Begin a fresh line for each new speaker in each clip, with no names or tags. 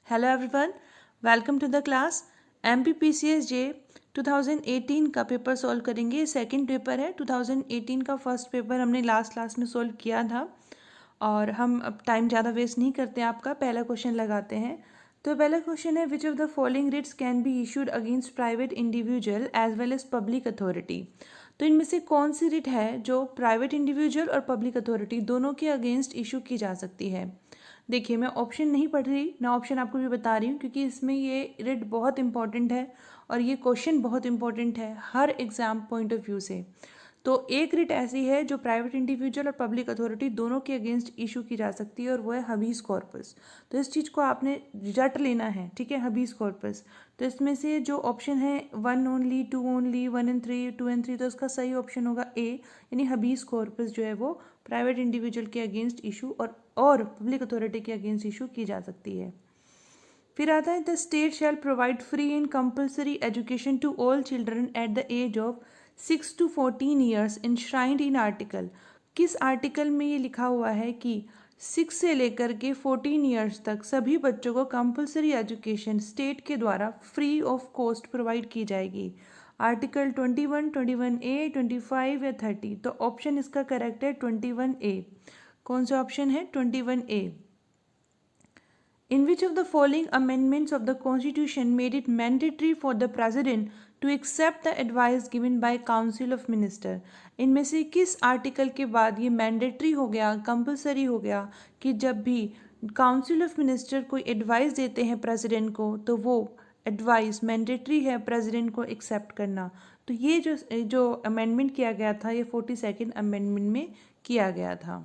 Hello everyone, welcome to the class. MPPCS J 2018 का paper solve करेंगे। Second paper है। 2018 का फर्स्ट पेपर हमने लास्ट क्लास में सॉल्व किया था और हम अब टाइम ज़्यादा वेस्ट नहीं करते हैं। आपका पहला क्वेश्चन लगाते हैं। तो पहला क्वेश्चन है, which of the following writs can be issued against private individual as well as public authority. तो इनमें से कौन सी रिट है जो प्राइवेट इंडिविजुअल और पब्लिक अथॉरिटी दोनों के अगेंस्ट इशू की जा सकती है। देखिए, मैं ऑप्शन नहीं पढ़ रही ना, ऑप्शन आपको भी बता रही हूँ क्योंकि इसमें ये रिट बहुत इंपॉर्टेंट है और ये क्वेश्चन बहुत इंपॉर्टेंट है हर एग्जाम पॉइंट ऑफ व्यू से। तो एक रिट ऐसी है जो प्राइवेट इंडिविजुअल और पब्लिक अथॉरिटी दोनों के अगेंस्ट इशू की जा सकती है और वो है हबीस कॉर्पस। तो इस चीज़ को आपने रट लेना है, ठीक है, हबीस कॉर्पस। तो इसमें से जो ऑप्शन है 1 ओनली, 2 ओनली, 1 and 3, 2 and 3, तो इसका सही ऑप्शन होगा ए, यानी हबीस कॉर्पस जो है वो प्राइवेट इंडिविजुअल के अगेंस्ट इशू और पब्लिक अथॉरिटी के अगेंस्ट इशू की जा सकती है। फिर आता है, the state shall provide free and compulsory education to all children at the age of 6 to 14 years enshrined in article. किस आर्टिकल में ये लिखा हुआ है कि 6 से लेकर के 14 ईयर्स तक सभी बच्चों को कंपल्सरी एजुकेशन स्टेट के द्वारा फ्री ऑफ कॉस्ट प्रोवाइड की जाएगी। आर्टिकल 21, 21A, 25 या 30। तो ऑप्शन इसका करेक्ट है 21A। कौन सा ऑप्शन है? 21A। In which of the following amendments of the Constitution made it mandatory for the President to accept the advice given by Council of Minister? इनमें से किस आर्टिकल के बाद ये मैंडेटरी हो गया, कंपलसरी हो गया कि जब भी काउंसिल ऑफ मिनिस्टर कोई एडवाइस देते हैं प्रेसिडेंट को तो वो एडवाइस मैंडेटरी है प्रेसिडेंट को एक्सेप्ट करना। तो ये जो अमेंडमेंट किया गया था ये 42nd अमेंडमेंट में किया गया था।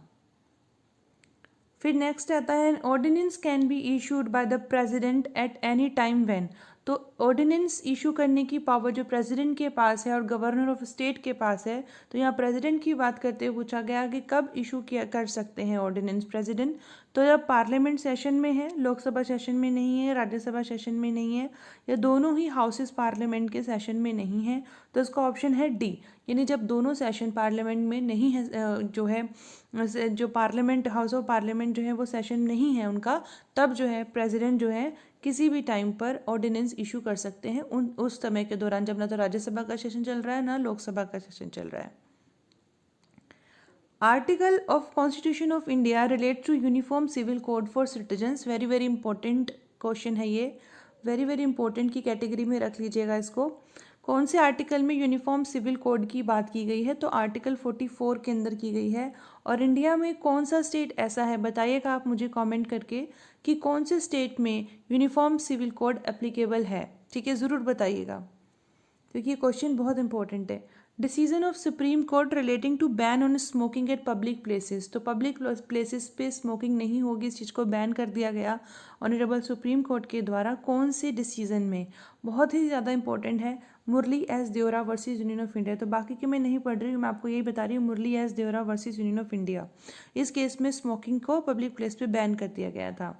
फिर नेक्स्ट आता है, ordinance can be issued by the president at any time when. तो ऑर्डिनेंस इशू करने की पावर जो प्रेसिडेंट के पास है और गवर्नर ऑफ स्टेट के पास है। तो यहाँ प्रेसिडेंट की बात करते हुए पूछा गया कि कब इशू किया कर सकते हैं ऑर्डिनेंस प्रेसिडेंट। तो जब पार्लियामेंट सेशन में है, लोकसभा सेशन में नहीं है, राज्यसभा सेशन में नहीं है, या दोनों ही हाउसेस पार्लियामेंट के सेशन में नहीं है, तो इसका ऑप्शन है डी, यानी जब दोनों सेशन पार्लियामेंट में नहीं है, जो पार्लियामेंट हाउस ऑफ पार्लियामेंट जो है वो सेशन नहीं है उनका, तब जो है प्रेसिडेंट जो है किसी भी टाइम पर ऑर्डिनेंस इशू कर सकते हैं उस समय के दौरान जब ना तो राज्यसभा का सेशन चल रहा है ना लोकसभा का सेशन चल रहा है। Article of constitution of India relate to uniform civil code for citizens. Very very important question है ये, वेरी वेरी इंपॉर्टेंट की कैटेगरी में रख लीजिएगा इसको। कौन से आर्टिकल में यूनिफॉर्म सिविल कोड की बात की गई है? तो आर्टिकल 44 के अंदर की गई है। और इंडिया में कौन सा स्टेट ऐसा है, बताइएगा आप मुझे कमेंट करके कि कौन से स्टेट में यूनिफॉर्म सिविल कोड एप्लीकेबल है, ठीक है, ज़रूर बताइएगा क्योंकि ये क्वेश्चन बहुत इंपॉर्टेंट है। Decision of supreme court relating to ban on smoking at public places. तो पब्लिक प्लेसेस पे स्मोकिंग नहीं होगी, इस चीज़ को बैन कर दिया गया ऑनरेबल सुप्रीम कोर्ट के द्वारा। कौन से डिसीजन में? बहुत ही ज़्यादा इंपॉर्टेंट है, Murli S Deora versus union of India. तो बाकी के मैं नहीं पढ़ रही हूँ, मैं आपको यही बता रही हूँ, Murli S Deora versus union of India. इस केस में स्मोकिंग को पब्लिक प्लेस पे बैन कर दिया गया था।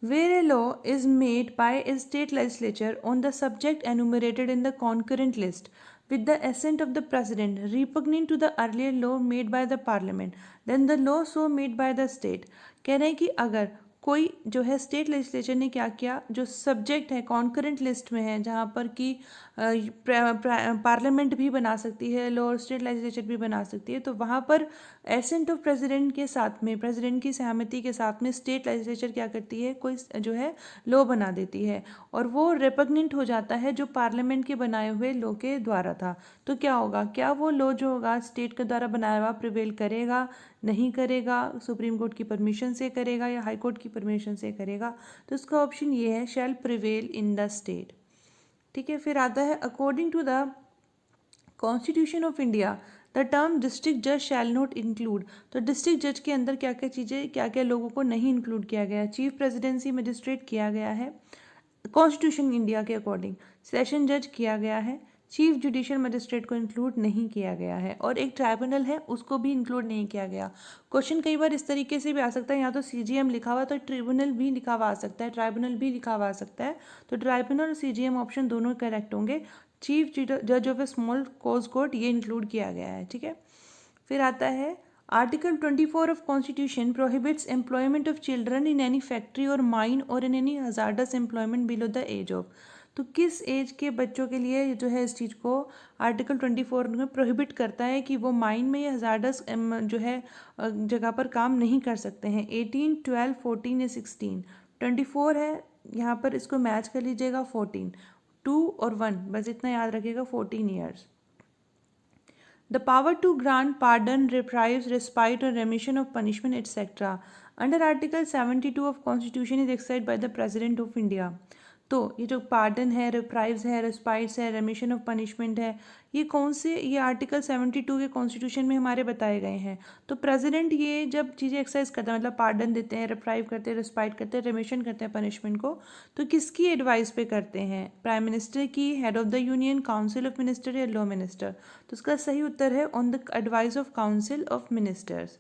Where a law is made by a state legislature on the subject enumerated in the concurrent list with the assent of the president repugnant to the earlier law made by the parliament, then the law so made by the state। कह रहे हैं कि अगर कोई जो है state legislature ने क्या किया, जो सब्जेक्ट है कॉन्करेंट लिस्ट में है जहाँ पर कि पार्लियामेंट भी बना सकती है लॉ और स्टेट लेजिस्लेचर भी बना सकती है, तो वहाँ पर एसेंट ऑफ प्रेसिडेंट के साथ में, प्रेसिडेंट की सहमति के साथ में स्टेट लेजिस्लेचर क्या करती है, कोई जो है लॉ बना देती है और वो रिपग्नेंट हो जाता है जो पार्लियामेंट के बनाए हुए लॉ के द्वारा था। तो क्या होगा, क्या वो लॉ जो होगा स्टेट के द्वारा बनाया हुआ प्रिवेल करेगा, नहीं करेगा, सुप्रीम कोर्ट की परमिशन से करेगा या हाई कोर्ट की परमिशन से करेगा? तो इसका ऑप्शन ये है, shall prevail in the state, ठीक है। फिर आता है, according to the constitution of India the term district जज शैल नॉट इंक्लूड। तो डिस्ट्रिक्ट जज के अंदर क्या क्या चीज़ें, क्या क्या लोगों को नहीं इंक्लूड किया गया? चीफ प्रेसिडेंसी मजिस्ट्रेट किया गया है कॉन्स्टिट्यूशन इंडिया के अकॉर्डिंग, सेशन जज किया गया है, चीफ जुडिशियल मजिस्ट्रेट को इंक्लूड नहीं किया गया है, और एक ट्राइब्यूनल है उसको भी इंक्लूड नहीं किया गया। क्वेश्चन कई बार इस तरीके से भी आ सकता है, यहाँ तो सीजीएम लिखा हुआ तो ट्रिब्यूनल भी लिखा हुआ आ सकता है, ट्राइब्यूनल भी लिखा हुआ आ सकता है। तो ट्राइब्यूनल और सीजीएम ऑप्शन दोनों करेक्ट होंगे। चीफ जज of A small cause court ये इंक्लूड किया गया है, ठीक है। फिर आता है, Article 24 of Constitution prohibits employment of children in any factory or mine or in any hazardous employment below the age of. तो किस एज के बच्चों के लिए जो है इस चीज़ को आर्टिकल 24 में प्रोहिबिट करता है कि वो माइन में या हजार्डस जो है जगह पर काम नहीं कर सकते हैं. 18, 12, 14 या 16. 24 है, यहाँ पर इसको मैच कर लीजिएगा 14. 2 और 1 बस इतना याद रखिएगा, 14 years. The power to grant pardon, reprise, respite or remission of punishment, etc. under Article 72 of Constitution is exercised by the President of India. तो ये जो पार्डन है, रिप्राइव्स है, रेस्पाइट्स है, रेमिशन ऑफ पनिशमेंट है, ये कौन से, ये आर्टिकल 72 के कॉन्स्टिट्यूशन में हमारे बताए गए हैं. तो प्रेसिडेंट ये जब चीज़ें एक्सरसाइज करता है, मतलब पार्डन देते हैं, रिप्राइव करते हैं, रेस्पाइट करते हैं, रेमिशन करते हैं पनिशमेंट को, तो किसकी एडवाइस पे करते हैं? प्राइम मिनिस्टर की, head of the union, council of minister या लॉ मिनिस्टर. तो इसका सही उत्तर है on the advice of council of ministers.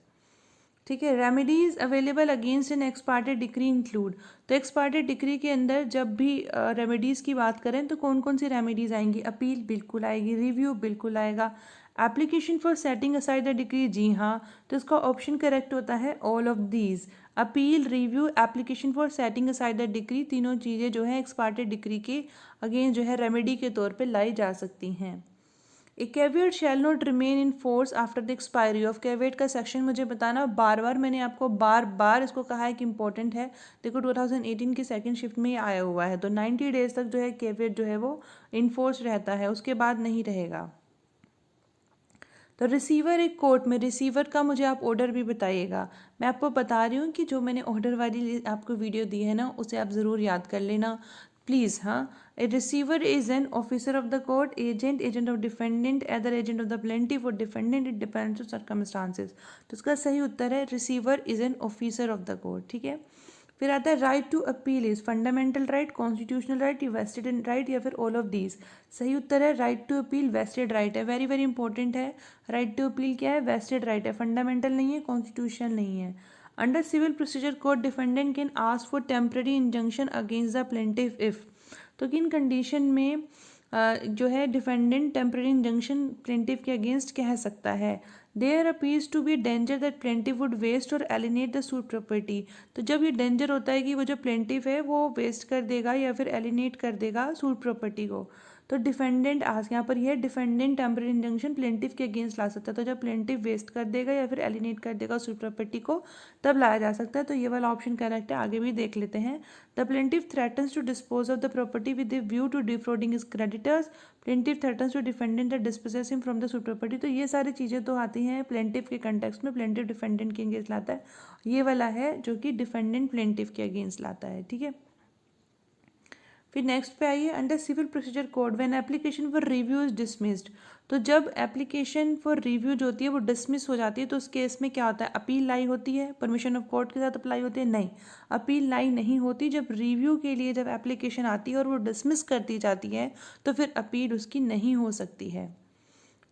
ठीक है. Remedies available against an x parte decree include. तो एक्स पार्टी डिक्री के अंदर जब भी रेमेडीज़ की बात करें तो कौन कौन सी रेमेडीज़ आएंगी? अपील बिल्कुल आएगी, रिव्यू बिल्कुल आएगा, application for setting aside the decree, जी हाँ, तो इसका ऑप्शन करेक्ट होता है all of these. Appeal, review, application for setting aside the decree, तीनों चीज़ें जो है एक्स पार्टी डिक्री के अगेंस्ट जो है रेमेडी के तौर पर लाई जा सकती हैं. A caveat shall not remain in force after the expiry of. Caveat का सेक्शन मुझे बताना, बार बार मैंने आपको बार बार इसको कहा है कि इंपॉर्टेंट है. देखो 2018 की सेकंड शिफ्ट में ये आया हुआ है, तो 90 डेज तक जो है कैविएट जो है वो इन फोर्स रहता है, उसके बाद नहीं रहेगा. तो रिसीवर एक कोर्ट में, रिसीवर का मुझे आप ऑर्डर भी बताइएगा. मैं आपको बता रही हूँ कि जो मैंने ऑर्डर वाली आपको वीडियो दी है ना, उसे आप ज़रूर याद कर लेना प्लीज़. हाँ, a receiver is an officer of the court, agent, agent of defendant, other agent of the plaintiff और defendant, it depends on circumstances. तो इसका सही उत्तर है receiver is an officer of the court. ठीक है. फिर आता है right to appeal is fundamental right, constitutional right, vested in right या फिर ऑल ऑफ दीज. सही उत्तर है right to appeal vested right है. वेरी वेरी इंपॉर्टेंट है. राइट टू अपील क्या है? वेस्टेड राइट है, फंडामेंटल नहीं है, कॉन्स्टिट्यूशनल नहीं है. Under civil procedure code defendant can ask for temporary injunction against the plaintiff if. तो किन कंडीशन में जो है डिफेंडेंट टेम्पररी इंजंक्शन प्लेंटिफ के अगेंस्ट कह सकता है? There appears to be danger that plaintiff would waste और एलिनेट द सूट प्रॉपर्टी. तो जब ये डेंजर होता है कि वो जो प्लेंटिफ है वो वेस्ट कर देगा या फिर एलिनेट कर देगा सूट प्रॉपर्टी को, तो डिफेंडेंट आज यहाँ पर यह डिफेंडेंट टेम्पररी इंजंक्शन प्लेंटिफ के अगेंस्ट ला सकता है. तो जब प्लेंटिफ वेस्ट कर देगा या फिर एलिनेट कर देगा सूट प्रॉपर्टी को, तब लाया जा सकता है. तो ये वाला ऑप्शन करेक्ट है. आगे भी देख लेते हैं. The plaintiff threatens to dispose of the property with the view to defrauding his creditors. Plaintiff threatens to defendant that dispossesses him from the suit property. तो ये सारी चीज़ें तो आती हैं प्लेंटिफ के कंटेक्स्ट में. प्लेंटिफ डिफेंडेंट के अगेंस्ट लाता है. ये वाला है जो कि डिफेंडेंट प्लेंटिफ के अगेंस्ट लाता है. ठीक है. फिर नेक्स्ट पे आइए. Under civil procedure code when application for review is dismissed. तो जब एप्लीकेशन फॉर रिव्यू जो होती है वो डिसमिस हो जाती है, तो उस केस में क्या होता है? अपील लाई होती है, परमिशन ऑफ कोर्ट के साथ अप्लाई होती है? नहीं, अपील लाई नहीं होती. जब रिव्यू के लिए जब एप्लीकेशन आती है और वो डिसमिस कर दी जाती है, तो फिर अपील उसकी नहीं हो सकती है.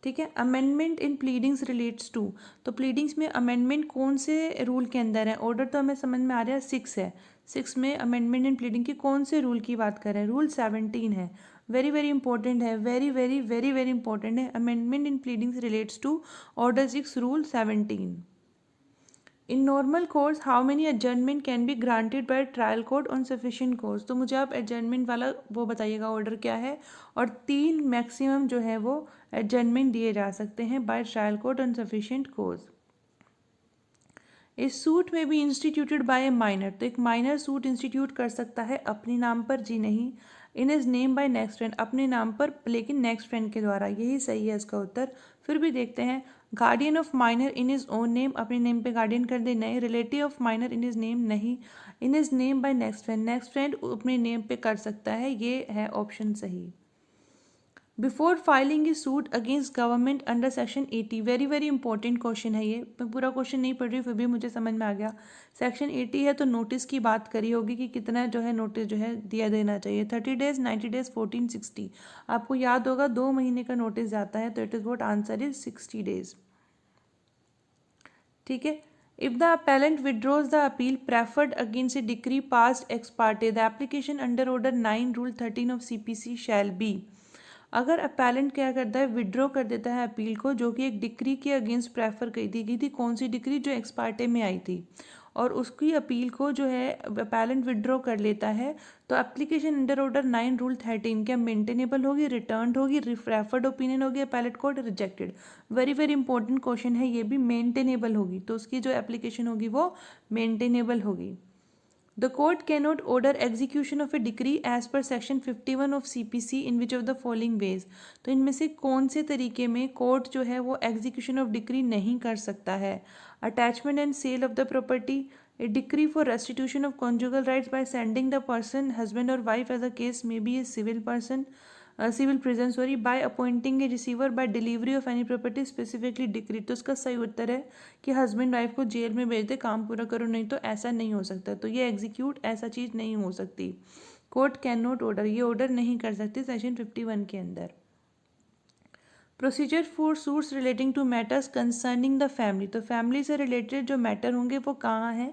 ठीक है. Amendment in pleadings relates to. तो प्लीडिंग्स में अमेंडमेंट कौन से रूल के अंदर है? ऑर्डर तो हमें समझ में आ रहा है 6 है. 6 में अमेंडमेंट इन प्लीडिंग की कौन से रूल की बात कर रहे हैं? रूल 17 है. वेरी वेरी इंपॉर्टेंट है, very very very very important है. Amendment in pleadings relates to order 6 rule 17. In normal course how many adjournment can be granted by trial court on sufficient course. तो मुझे आप adjournment वाला वो बताइएगा order क्या है. और 3 मैक्सिमम जो है वो एडजर्नमेंट दिए जा सकते हैं bye trial court on sufficient course. इस सूट में भी इंस्टीट्यूटेड बाय ए माइनर. तो एक माइनर सूट इंस्टीट्यूट कर सकता है अपने नाम पर, जी नहीं. In his name by next friend, अपने नाम पर लेकिन नेक्स्ट फ्रेंड के द्वारा, यही सही है इसका उत्तर. फिर भी देखते हैं. Guardian of minor in his own name, अपने नेम पे गार्डियन कर दे, नहीं. Relative of minor in his name, नहीं. In his name by next friend, next friend अपने नेम पे कर सकता है, ये है ऑप्शन सही. Before filing a suit against government under section 80. Very very important question है ये. मैं पूरा क्वेश्चन नहीं पढ़ रही, फिर भी मुझे समझ में आ गया. सेक्शन 80 है तो नोटिस की बात करी होगी कि कितना जो है नोटिस जो है दिया देना चाहिए. 30 डेज, 90 डेज, 14, 60. आपको याद होगा 2 महीने का नोटिस जाता है, तो it is what answer is 60 days. ठीक है. If the appellant withdraws the appeal preferred against a decree passed ex parte, the application under Order 9 Rule 13 of CPC shall be. अगर अपैलेंट क्या करता है, विड्रॉ कर देता है अपील को, जो कि एक डिक्री के अगेंस्ट प्रेफर कर दी गई थी, कौन सी डिक्री, जो एक्स पार्टे में आई थी, और उसकी अपील को जो है अपैलेंट विड्रॉ कर लेता है, तो एप्लीकेशन अंडर ऑर्डर 9 रूल 13 क्या मेंटेनेबल होगी, रिटर्न होगी, रेफर्ड ओपिनियन होगी, appellate court rejected. Very very important question है ये भी, मेंटेनेबल होगी, तो उसकी जो एप्लीकेशन होगी वो मेंटेनेबल होगी। The court cannot order execution of a decree as per section 51 of CPC in which of the following ways। तो इनमें से कौन से तरीके में कोर्ट जो है वो एग्जीक्यूशन ऑफ डिक्री नहीं कर सकता है। Attachment and sale of the property, a decree for restitution of conjugal rights by sending the person husband और wife as a case may be a civil person civil prison sorry by appointing a receiver by delivery of any property specifically decree. तो उसका सही उत्तर है कि husband wife को jail में भेज दे, काम पूरा करो, नहीं तो ऐसा नहीं हो सकता। तो ये एग्जीक्यूट ऐसा चीज़ नहीं हो सकती। कोर्ट कैन नॉट ऑर्डर, ये ऑर्डर नहीं कर सकती सेक्शन 51 के अंदर। Procedure for suits relating to matters concerning the family, तो फैमिली से रिलेटेड जो मैटर होंगे वो कहाँ हैं,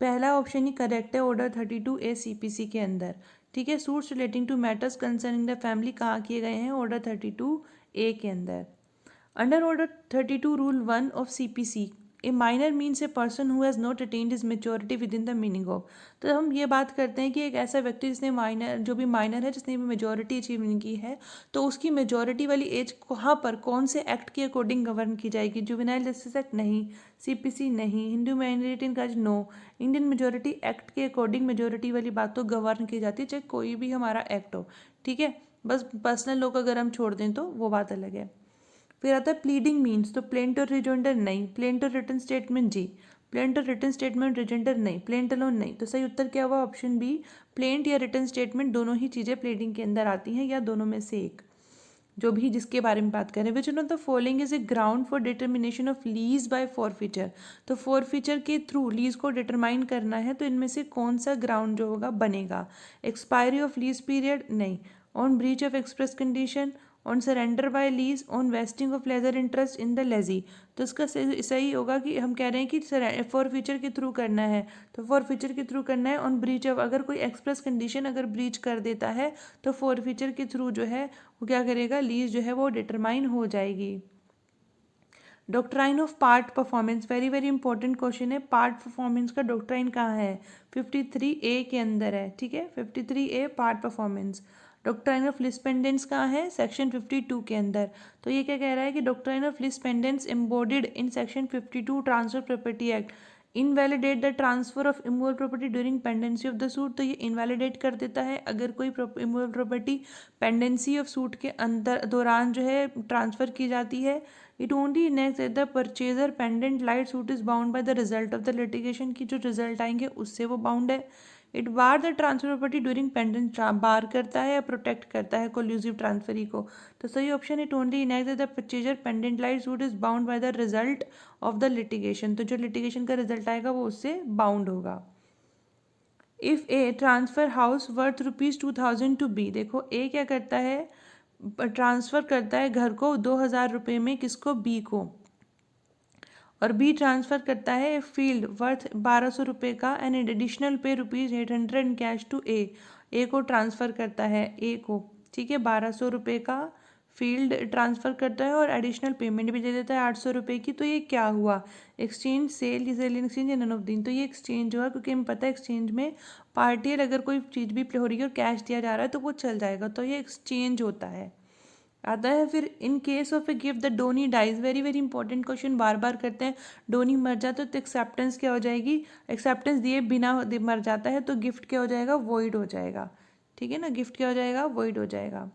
पहला ऑप्शन ही करेक्ट है, ऑर्डर 32A CPC के अंदर। ठीक है, suits relating to matters concerning the family कहाँ किए गए हैं, ऑर्डर 32A के अंदर। Under order 32 rule 1 of CPC, A minor means a person who has not attend his maturity with in the meaning of. तो हम ये बात करते हैं कि एक ऐसा व्यक्ति जिसने माइनर, जो भी माइनर है, जिसने भी मेजोरिटी अचीव नहीं की है, तो उसकी मेजोरिटी वाली एज कहाँ पर, कौन से एक्ट के अकॉर्डिंग गवर्न की जाएगी, जुवेनाइल जस्टिस एक्ट नहीं, CPC नहीं, Hindu minority in cause no, Indian majority act के अकॉर्डिंग मेजोरिटी वाली बात तो गवर्न की जाती है, चाहे कोई भी हमारा एक्ट हो। ठीक है, बस पर्सनल लॉ अगर हम छोड़ दें तो वो बात अलग है। फिर आता है प्लीडिंग मीन्स, तो प्लेंट और रिजोंडर नहीं, प्लेंट और रिटन स्टेटमेंट जी, प्लेंट और रिटन स्टेटमेंट रिजेंडर नहीं, प्लेंट अलोन नहीं। तो सही उत्तर क्या हुआ, ऑप्शन बी, प्लेंट या रिटन स्टेटमेंट दोनों ही चीज़ें प्लीडिंग के अंदर आती हैं, या दोनों में से एक, जो भी जिसके बारे में बात करें। Which one of the following is a ground for determination of lease by forfeiture, तो फॉरफीचर के थ्रू लीज को डिटरमाइन करना है, तो इनमें से कौन सा ग्राउंड जो होगा बनेगा, एक्सपायरी ऑफ लीज पीरियड नहीं, on breach of express condition, on surrender by lease, on vesting of lessor interest in the lessee. तो इसका सही होगा कि हम कह रहे हैं कि फॉर फ्यूचर के थ्रू करना है, तो फॉर फ्यूचर के थ्रू करना है, ऑन ब्रीच ऑफ, अगर कोई एक्सप्रेस कंडीशन अगर ब्रीच कर देता है तो फॉर फ्यूचर के थ्रू जो है वो क्या करेगा, लीज जो है वो डिटरमाइन हो जाएगी। Doctrine of part performance, very very important question है, पार्ट परफॉर्मेंस का डॉक्ट्राइन कहाँ है, 53A के अंदर है। ठीक है, 53A part performance. Doctrine of lis pendens कहाँ है, सेक्शन 52 के अंदर। तो ये क्या कह रहा है कि doctrine of lis pendens embodied in section 52 transfer property act invalidate the transfer of immovable property during pendency of the suit. तो ये इनवैलिडेट कर देता है अगर कोई immovable property pendency of suit के अंदर दौरान जो है ट्रांसफर की जाती है। It only next the purchaser pendente lite suit is bound by the result of the litigation, की जो रिजल्ट आएंगे उससे वो बाउंड है। It bar the transfer property during pendent, bar करता है या प्रोटेक्ट करता है कोल्यूसिव ट्रांसफरी को। तो सही option it only enact the purchaser pendente lite suit is bound by the result of the litigation, तो जो लिटिगेशन का रिजल्ट आएगा वो उससे बाउंड होगा। If a transfer house worth ₹2000 to be, देखो ए क्या करता है, ट्रांसफर करता है घर को 2000 रुपये में, किसको, बी को, और बी ट्रांसफर करता है फील्ड वर्थ 1200 रुपये का एंड एडिशनल पे ₹800 इन कैश टू ए को ट्रांसफ़र करता है, ए को। ठीक है, 1200 रुपये का फील्ड ट्रांसफ़र करता है और एडिशनल पेमेंट भी दे देता है 800 रुपये की। तो ये क्या हुआ, एक्सचेंज, सेल एक्सचेंज या नन ऑफ दिन। तो ये एक्सचेंज हुआ, क्योंकि हमें पता है एक्सचेंज में पार्टियर अगर कोई चीज़ भी हो रही है और कैश दिया जा रहा है तो वो चल जाएगा, तो ये एक्सचेंज होता है। आता है फिर in case of a gift the donee dies, very very important question बार बार करते हैं। डोनी मर जाता है तो एक्सेप्टेंस क्या हो जाएगी, एक्सेप्टेंस दिए बिना मर जाता है तो गिफ्ट क्या हो जाएगा, वॉइड हो जाएगा। ठीक है ना, गिफ्ट क्या हो जाएगा, वॉइड हो जाएगा।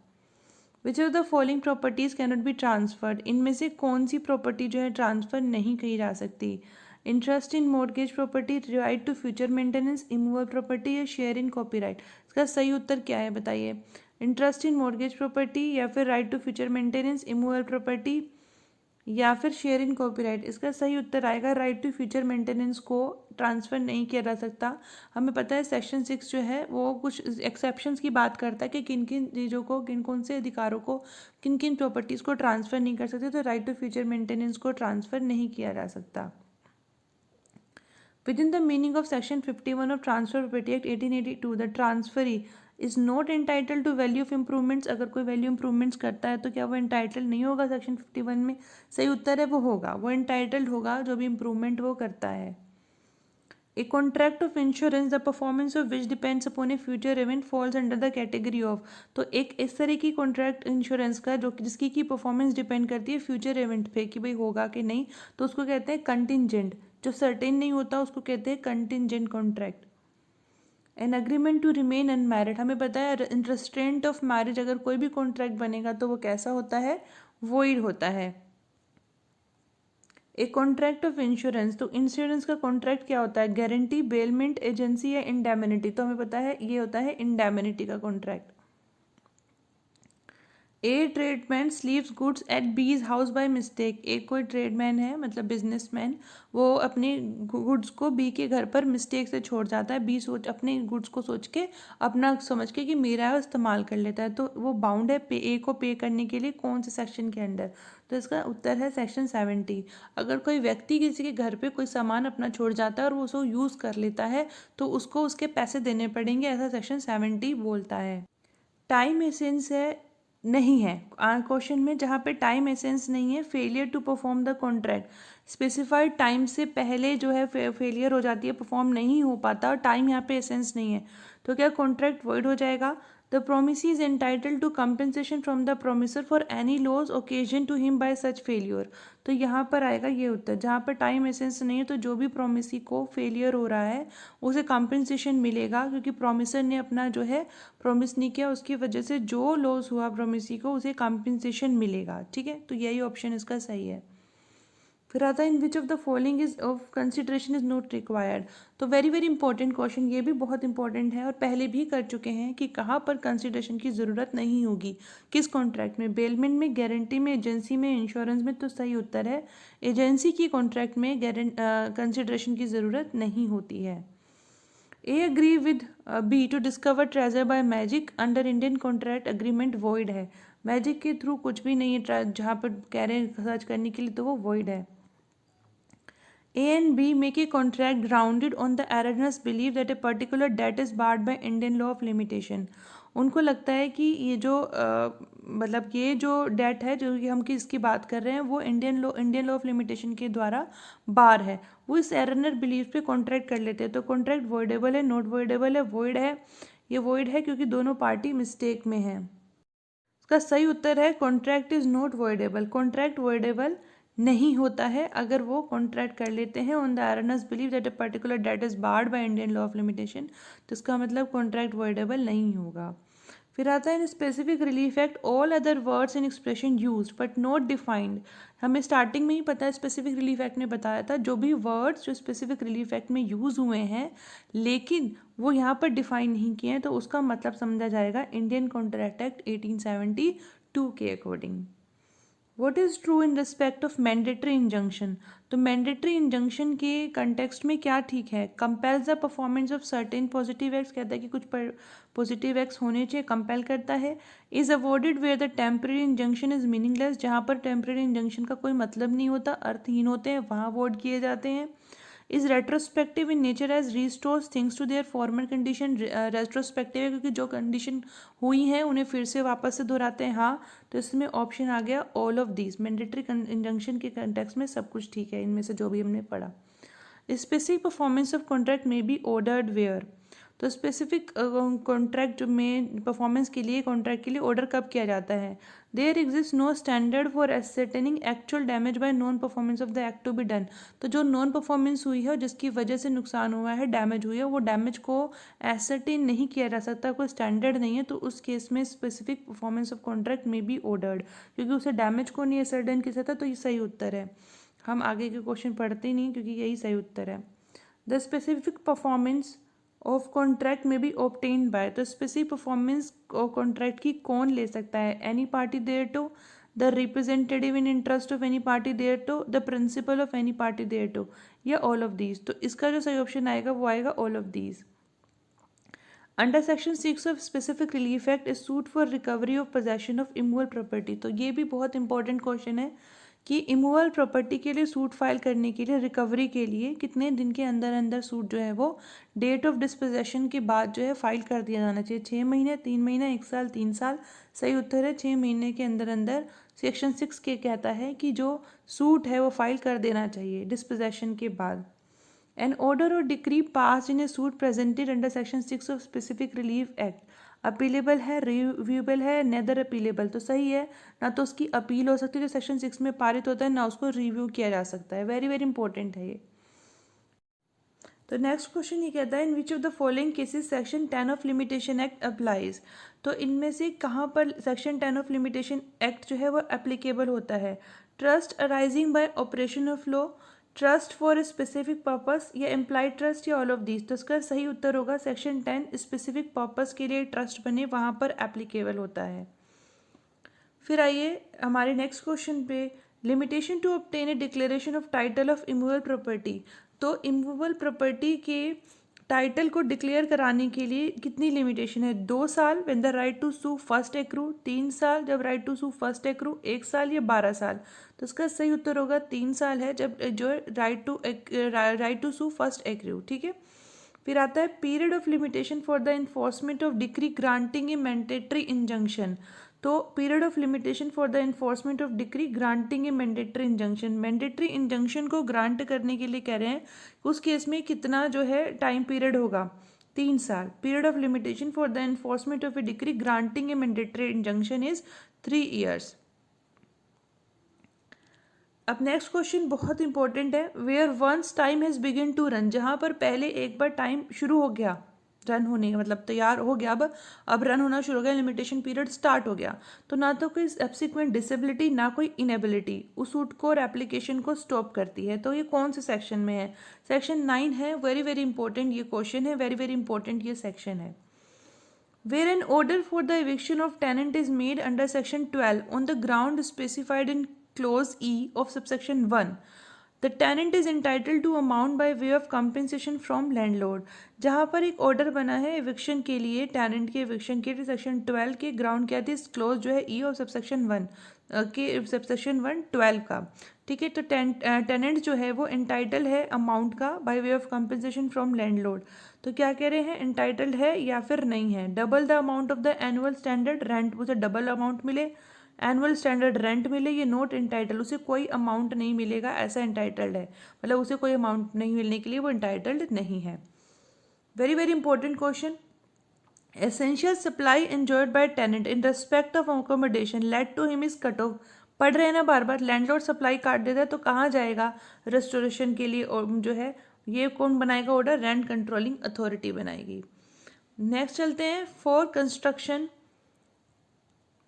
विच of the following properties can not be transferred, इनमें से कौन सी प्रॉपर्टी जो है ट्रांसफर नहीं की जा सकती, interest in mortgage property, right to future maintenance, immovable property या शेयर इन कॉपीराइट। इसका सही उत्तर क्या है बताइए, इंटरेस्ट इन मॉर्गेज प्रॉपर्टी या फिर right to future maintenance, immovable property या फिर शेयर इन कॉपीराइट। इसका सही उत्तर आएगा राइट टू फ्यूचर मेंटेनेंस को ट्रांसफ़र नहीं किया जा सकता। हमें पता है सेक्शन 6 जो है वो कुछ एक्सेप्शंस की बात करता है कि किन किन चीज़ों को, किन कौन से अधिकारों को, किन किन प्रॉपर्टीज़ को ट्रांसफ़र नहीं कर सकते, तो राइट टू फ्यूचर मेंटेनेंस को ट्रांसफ़र नहीं किया जा सकता। Within the meaning of section 51 of transfer property act 1882 the transferee is not entitled to value of improvements. अगर कोई वैल्यू इंप्रूवमेंट्स करता है तो क्या वो एंटाइटल्ड नहीं होगा सेक्शन 51 में? सही उत्तर है वो होगा, वो एंटाइटल्ड होगा जो भी इंप्रूवमेंट वो करता है। A contract of insurance, the performance of which depends upon a future event, falls under the category of। तो एक इस तरह की कॉन्ट्रैक्ट इंश्योरेंस का जो जिसकी की परफॉर्मेंस डिपेंड करती है फ्यूचर इवेंट पे कि भाई होगा कि नहीं, तो उसको कहते हैं कंटिंजेंट। जो सर्टेन नहीं होता उसको कहते हैं contingent contract. An agreement to remain unmarried, हमें पता है इन रेस्ट्रेंट ऑफ मैरिज अगर कोई भी कॉन्ट्रैक्ट बनेगा तो वो कैसा होता है? वॉइड होता है। एक कॉन्ट्रैक्ट ऑफ इंश्योरेंस, तो इंश्योरेंस का कॉन्ट्रैक्ट क्या होता है? गारंटी, बेलमेंट, एजेंसी या इंडेमनिटी। तो हमें पता है ये होता है इंडेमनिटी का contract. A tradesman sleeves goods at बीज हाउस बाय मिस्टेक। एक कोई ट्रेडमैन है मतलब बिजनेसमैन, वो अपने गुड्स को बी के घर पर मिस्टेक से छोड़ जाता है। बी सोच अपने गुड्स को सोच के अपना समझ के कि मेरा है इस्तेमाल कर लेता है, तो वो बाउंड है ए को पे करने के लिए कौन से सेक्शन के अंडर? तो इसका उत्तर है सेक्शन 70। अगर कोई व्यक्ति किसी के घर पे कोई सामान अपना छोड़ जाता है और वो उसको यूज़ कर लेता है तो उसको उसके पैसे देने पड़ेंगे, ऐसा सेक्शन 70 बोलता है। टाइम एसेंस है नहीं है क्वेश्चन में, जहाँ पे टाइम एसेंस नहीं है, failure to perform the contract, specified time से पहले जो है फेलियर हो जाती है, परफॉर्म नहीं हो पाता और टाइम यहाँ पे एसेंस नहीं है, तो क्या कॉन्ट्रैक्ट वॉइड हो जाएगा? The promisee is entitled to compensation from the promisor for any loss occasion to him by such failure. तो यहाँ पर आएगा ये उत्तर, जहाँ पर टाइम एसेंस नहीं है तो जो भी प्रोमिसी को फेलियर हो रहा है उसे कंपेंसेशन मिलेगा, क्योंकि प्रोमिसर ने अपना जो है प्रोमिस नहीं किया, उसकी वजह से जो लॉस हुआ प्रोमिसी को उसे कंपेंसेशन मिलेगा। ठीक है, तो यही ऑप्शन इसका सही है। फिर आता है in which of the following is of consideration is not required. तो वेरी वेरी इंपॉर्टेंट क्वेश्चन, ये भी बहुत इंपॉर्टेंट है और पहले भी कर चुके हैं कि कहाँ पर कंसिडरेशन की ज़रूरत नहीं होगी, किस कॉन्ट्रैक्ट में? बेलमेंट में, गारंटी में, एजेंसी में, इंश्योरेंस में। तो सही उत्तर है एजेंसी की कॉन्ट्रैक्ट में कंसिडरेशन की ज़रूरत नहीं होती है। A agree with B to discover treasure by magic under Indian contract agreement void है। मैजिक के थ्रू कुछ भी नहीं है जहाँ पर कह रहे हैं सर्च करने के लिए, तो वो वॉइड है। A and B make a contract grounded on the erroneous belief that a particular debt is barred by Indian law of limitation। उनको लगता है कि ये जो मतलब ये जो डेट है जो कि हम किसकी बात कर रहे हैं वो इंडियन लॉ ऑफ लिमिटेशन के द्वारा बार है, वो इस एरनर बिलीफ पे कॉन्ट्रैक्ट कर लेते हैं। तो कॉन्ट्रैक्ट वॉइडेबल है, नॉट वॉइडेबल है? वॉइड है। ये वॉइड है क्योंकि दोनों पार्टी मिस्टेक में है। इसका सही उत्तर है contract is not voidable. Contract voidable नहीं होता है अगर वो कॉन्ट्रैक्ट कर लेते हैं on the erroneous believe that a particular date is barred by Indian law of limitation, तो इसका मतलब कॉन्ट्रैक्ट वॉइडेबल नहीं होगा। फिर आता है in specific relief act all other words and expression use but not defined. हमें स्टार्टिंग में ही पता है स्पेसिफिक रिलीफ एक्ट ने बताया था जो भी वर्ड्स जो स्पेसिफिक रिलीफ एक्ट में यूज़ हुए हैं लेकिन वो यहाँ पर डिफाइन नहीं किए हैं, तो उसका मतलब समझा जाएगा इंडियन कॉन्ट्रैक्ट एक्ट 1872 के according. What is true in respect of mandatory injunction. तो मैंडेटरी इंजंक्शन के कंटेक्स्ट में क्या ठीक है? Compels the performance of certain positive acts, कहता है कि कुछ पॉजिटिव एक्ट्स होने चाहिए, कंपेल करता है। Is awarded where the temporary injunction is meaningless, जहाँ पर टेम्परेरी इंजंक्शन का कोई मतलब नहीं होता, अर्थहीन होते हैं, वहाँ अवॉर्ड किए जाते हैं। Is retrospective in nature as restores things to their former condition, retrospective है क्योंकि जो कंडीशन हुई है उन्हें फिर से वापस से दोहराते हैं। हाँ, तो इसमें ऑप्शन आ गया all of these. Mandatory injunction के कंटेक्स्ट में सब कुछ ठीक है इनमें से जो भी हमने पढ़ा। स्पेसिफिक परफॉर्मेंस ऑफ कॉन्ट्रैक्ट में बी ऑर्डर्ड वेयर। तो स्पेसिफिक कॉन्ट्रैक्ट में परफॉर्मेंस के लिए कॉन्ट्रैक्ट के लिए ऑर्डर कब किया जाता है? There exist no standard for ascertaining actual damage by non performance of the act to be done. तो जो नॉन परफॉर्मेंस हुई है और जिसकी वजह से नुकसान हुआ है, डैमेज हुई है, वो डैमेज को एसेटेन नहीं किया जा सकता, कोई स्टैंडर्ड नहीं है, तो उस केस में स्पेसिफिक परफॉर्मेंस ऑफ कॉन्ट्रैक्ट में बी ऑर्डर्ड, क्योंकि उसे डैमेज को नहीं एसेटेन किया जाता। तो ये सही उत्तर है। हम आगे के क्वेश्चन पढ़ते ही नहीं क्योंकि यही सही उत्तर है। The specific performance of contract में बी ऑब्टेन्ड बाय। तो स्पेसिफिक परफॉर्मेंस कॉन्ट्रैक्ट की कौन ले सकता है? Any party thereto, the representative in interest of any party thereto, the principal of any party thereto, या all of these. तो इसका जो सही ऑप्शन आएगा वो आएगा all of these. Under section 6 of specific relief act is suit for recovery of possession of इमूवल property. तो ये भी बहुत इंपॉर्टेंट क्वेश्चन है कि इमूवल प्रॉपर्टी के लिए सूट फाइल करने के लिए रिकवरी के लिए कितने दिन के अंदर अंदर सूट जो है वो डेट ऑफ डिस्पोजेशन के बाद जो है फाइल कर दिया जाना चाहिए। 6 महीने, 3 महीने, 1 साल, 3 साल। सही उत्तर है 6 महीने के अंदर अंदर। सेक्शन 6 के कहता है कि जो सूट है वो फाइल कर देना चाहिए डिस्पोजेशन के बाद। An order or decree passed in a suit presented under section 6 of specific relief act appealable है, रिव्यूएबल है, नेदर अपीलेबल। तो सही है, ना तो उसकी अपील हो सकती है जो सेक्शन 6 में पारित होता है, ना उसको रिव्यू किया जा सकता है। वेरी वेरी इंपॉर्टेंट है ये। तो नेक्स्ट क्वेश्चन ये कहता है in which of the following cases section 10 of limitation act applies. तो इनमें से कहाँ पर सेक्शन 10 ऑफ लिमिटेशन एक्ट जो है वो एप्लीकेबल होता है? Trust arising bye operation of law, trust for a specific purpose, या एम्प्लॉयड ट्रस्ट, या ऑल ऑफ दीज। तो इसका सही उत्तर होगा सेक्शन 10 स्पेसिफिक पर्पस के लिए ट्रस्ट बने वहाँ पर एप्लीकेबल होता है। फिर आइए हमारे नेक्स्ट क्वेश्चन पे, limitation to obtain a declaration of title of immovable property. तो इमूवेबल प्रॉपर्टी के टाइटल को डिक्लेयर कराने के लिए कितनी लिमिटेशन है? 2 साल when the right to sue first accrue, 3 साल जब right to sue first accrue, 1 साल, या 12 साल। तो इसका सही उत्तर होगा 3 साल है जब जो right to sue first accrue. ठीक है। फिर आता है period of limitation for the enforcement of decree granting a mandatory injunction. तो period of limitation for the enforcement of decree granting a mandatory injunction, mandatory injunction को grant करने के लिए कह रहे हैं, उस केस में कितना जो है टाइम पीरियड होगा? 3 साल। Period of limitation for the enforcement of a decree granting a mandatory injunction is 3 years। अब नेक्स्ट क्वेश्चन बहुत इंपॉर्टेंट है, where once time has begin to run, जहाँ पर पहले एक बार टाइम शुरू हो गया रन होने का, मतलब तैयार हो गया, अब रन होना शुरू हो गया, लिमिटेशन पीरियड स्टार्ट हो गया, तो ना तो कोई सब्सिक्वेंट डिसेबिलिटी ना कोई इनेबिलिटी उस सूट को और एप्लीकेशन को स्टॉप करती है। तो ये कौन से सेक्शन में है? सेक्शन 9 है। वेरी वेरी इंपॉर्टेंट ये क्वेश्चन है, वेरी वेरी इंपॉर्टेंट ये सेक्शन है। Where an order for the eviction of tenant is made under section 12 on the ground specified in clause E of subsection 1, the tenant is entitled to amount by way of compensation from landlord। जहाँ पर एक order बना है eviction के लिए, tenant के eviction के लिए, सेक्शन 12 के ग्राउंड क्या थी? क्लोज जो है ई ऑफ सबसेक्शन 1 के सबसेक्शन 1 12 का। ठीक है। तो टेनेंट जो है वो एंटाइटल है अमाउंट का by way of compensation from landlord. तो क्या कह रहे हैं, एंटाइटल्ड है या फिर नहीं है? Double the amount of the annual standard rent, उसे डबल अमाउंट मिले, एनुअल स्टैंडर्ड रेंट मिले, ये नॉट एंटाइटल्ड, उसे कोई अमाउंट नहीं मिलेगा, ऐसा एंटाइटल्ड है, मतलब उसे कोई अमाउंट नहीं मिलने के लिए वो एंटाइटल्ड नहीं है। Very very important question. Essential supply enjoyed by tenant in respect of accommodation let to him is cut off. पढ़ रहे हैं ना बार बार, लैंडलॉर्ड सप्लाई काट देता है तो कहाँ जाएगा रेस्टोरेशन के लिए? और जो है ये कौन बनाएगा ऑर्डर? रेंट कंट्रोलिंग अथॉरिटी बनाएगी। नेक्स्ट चलते हैं, for construction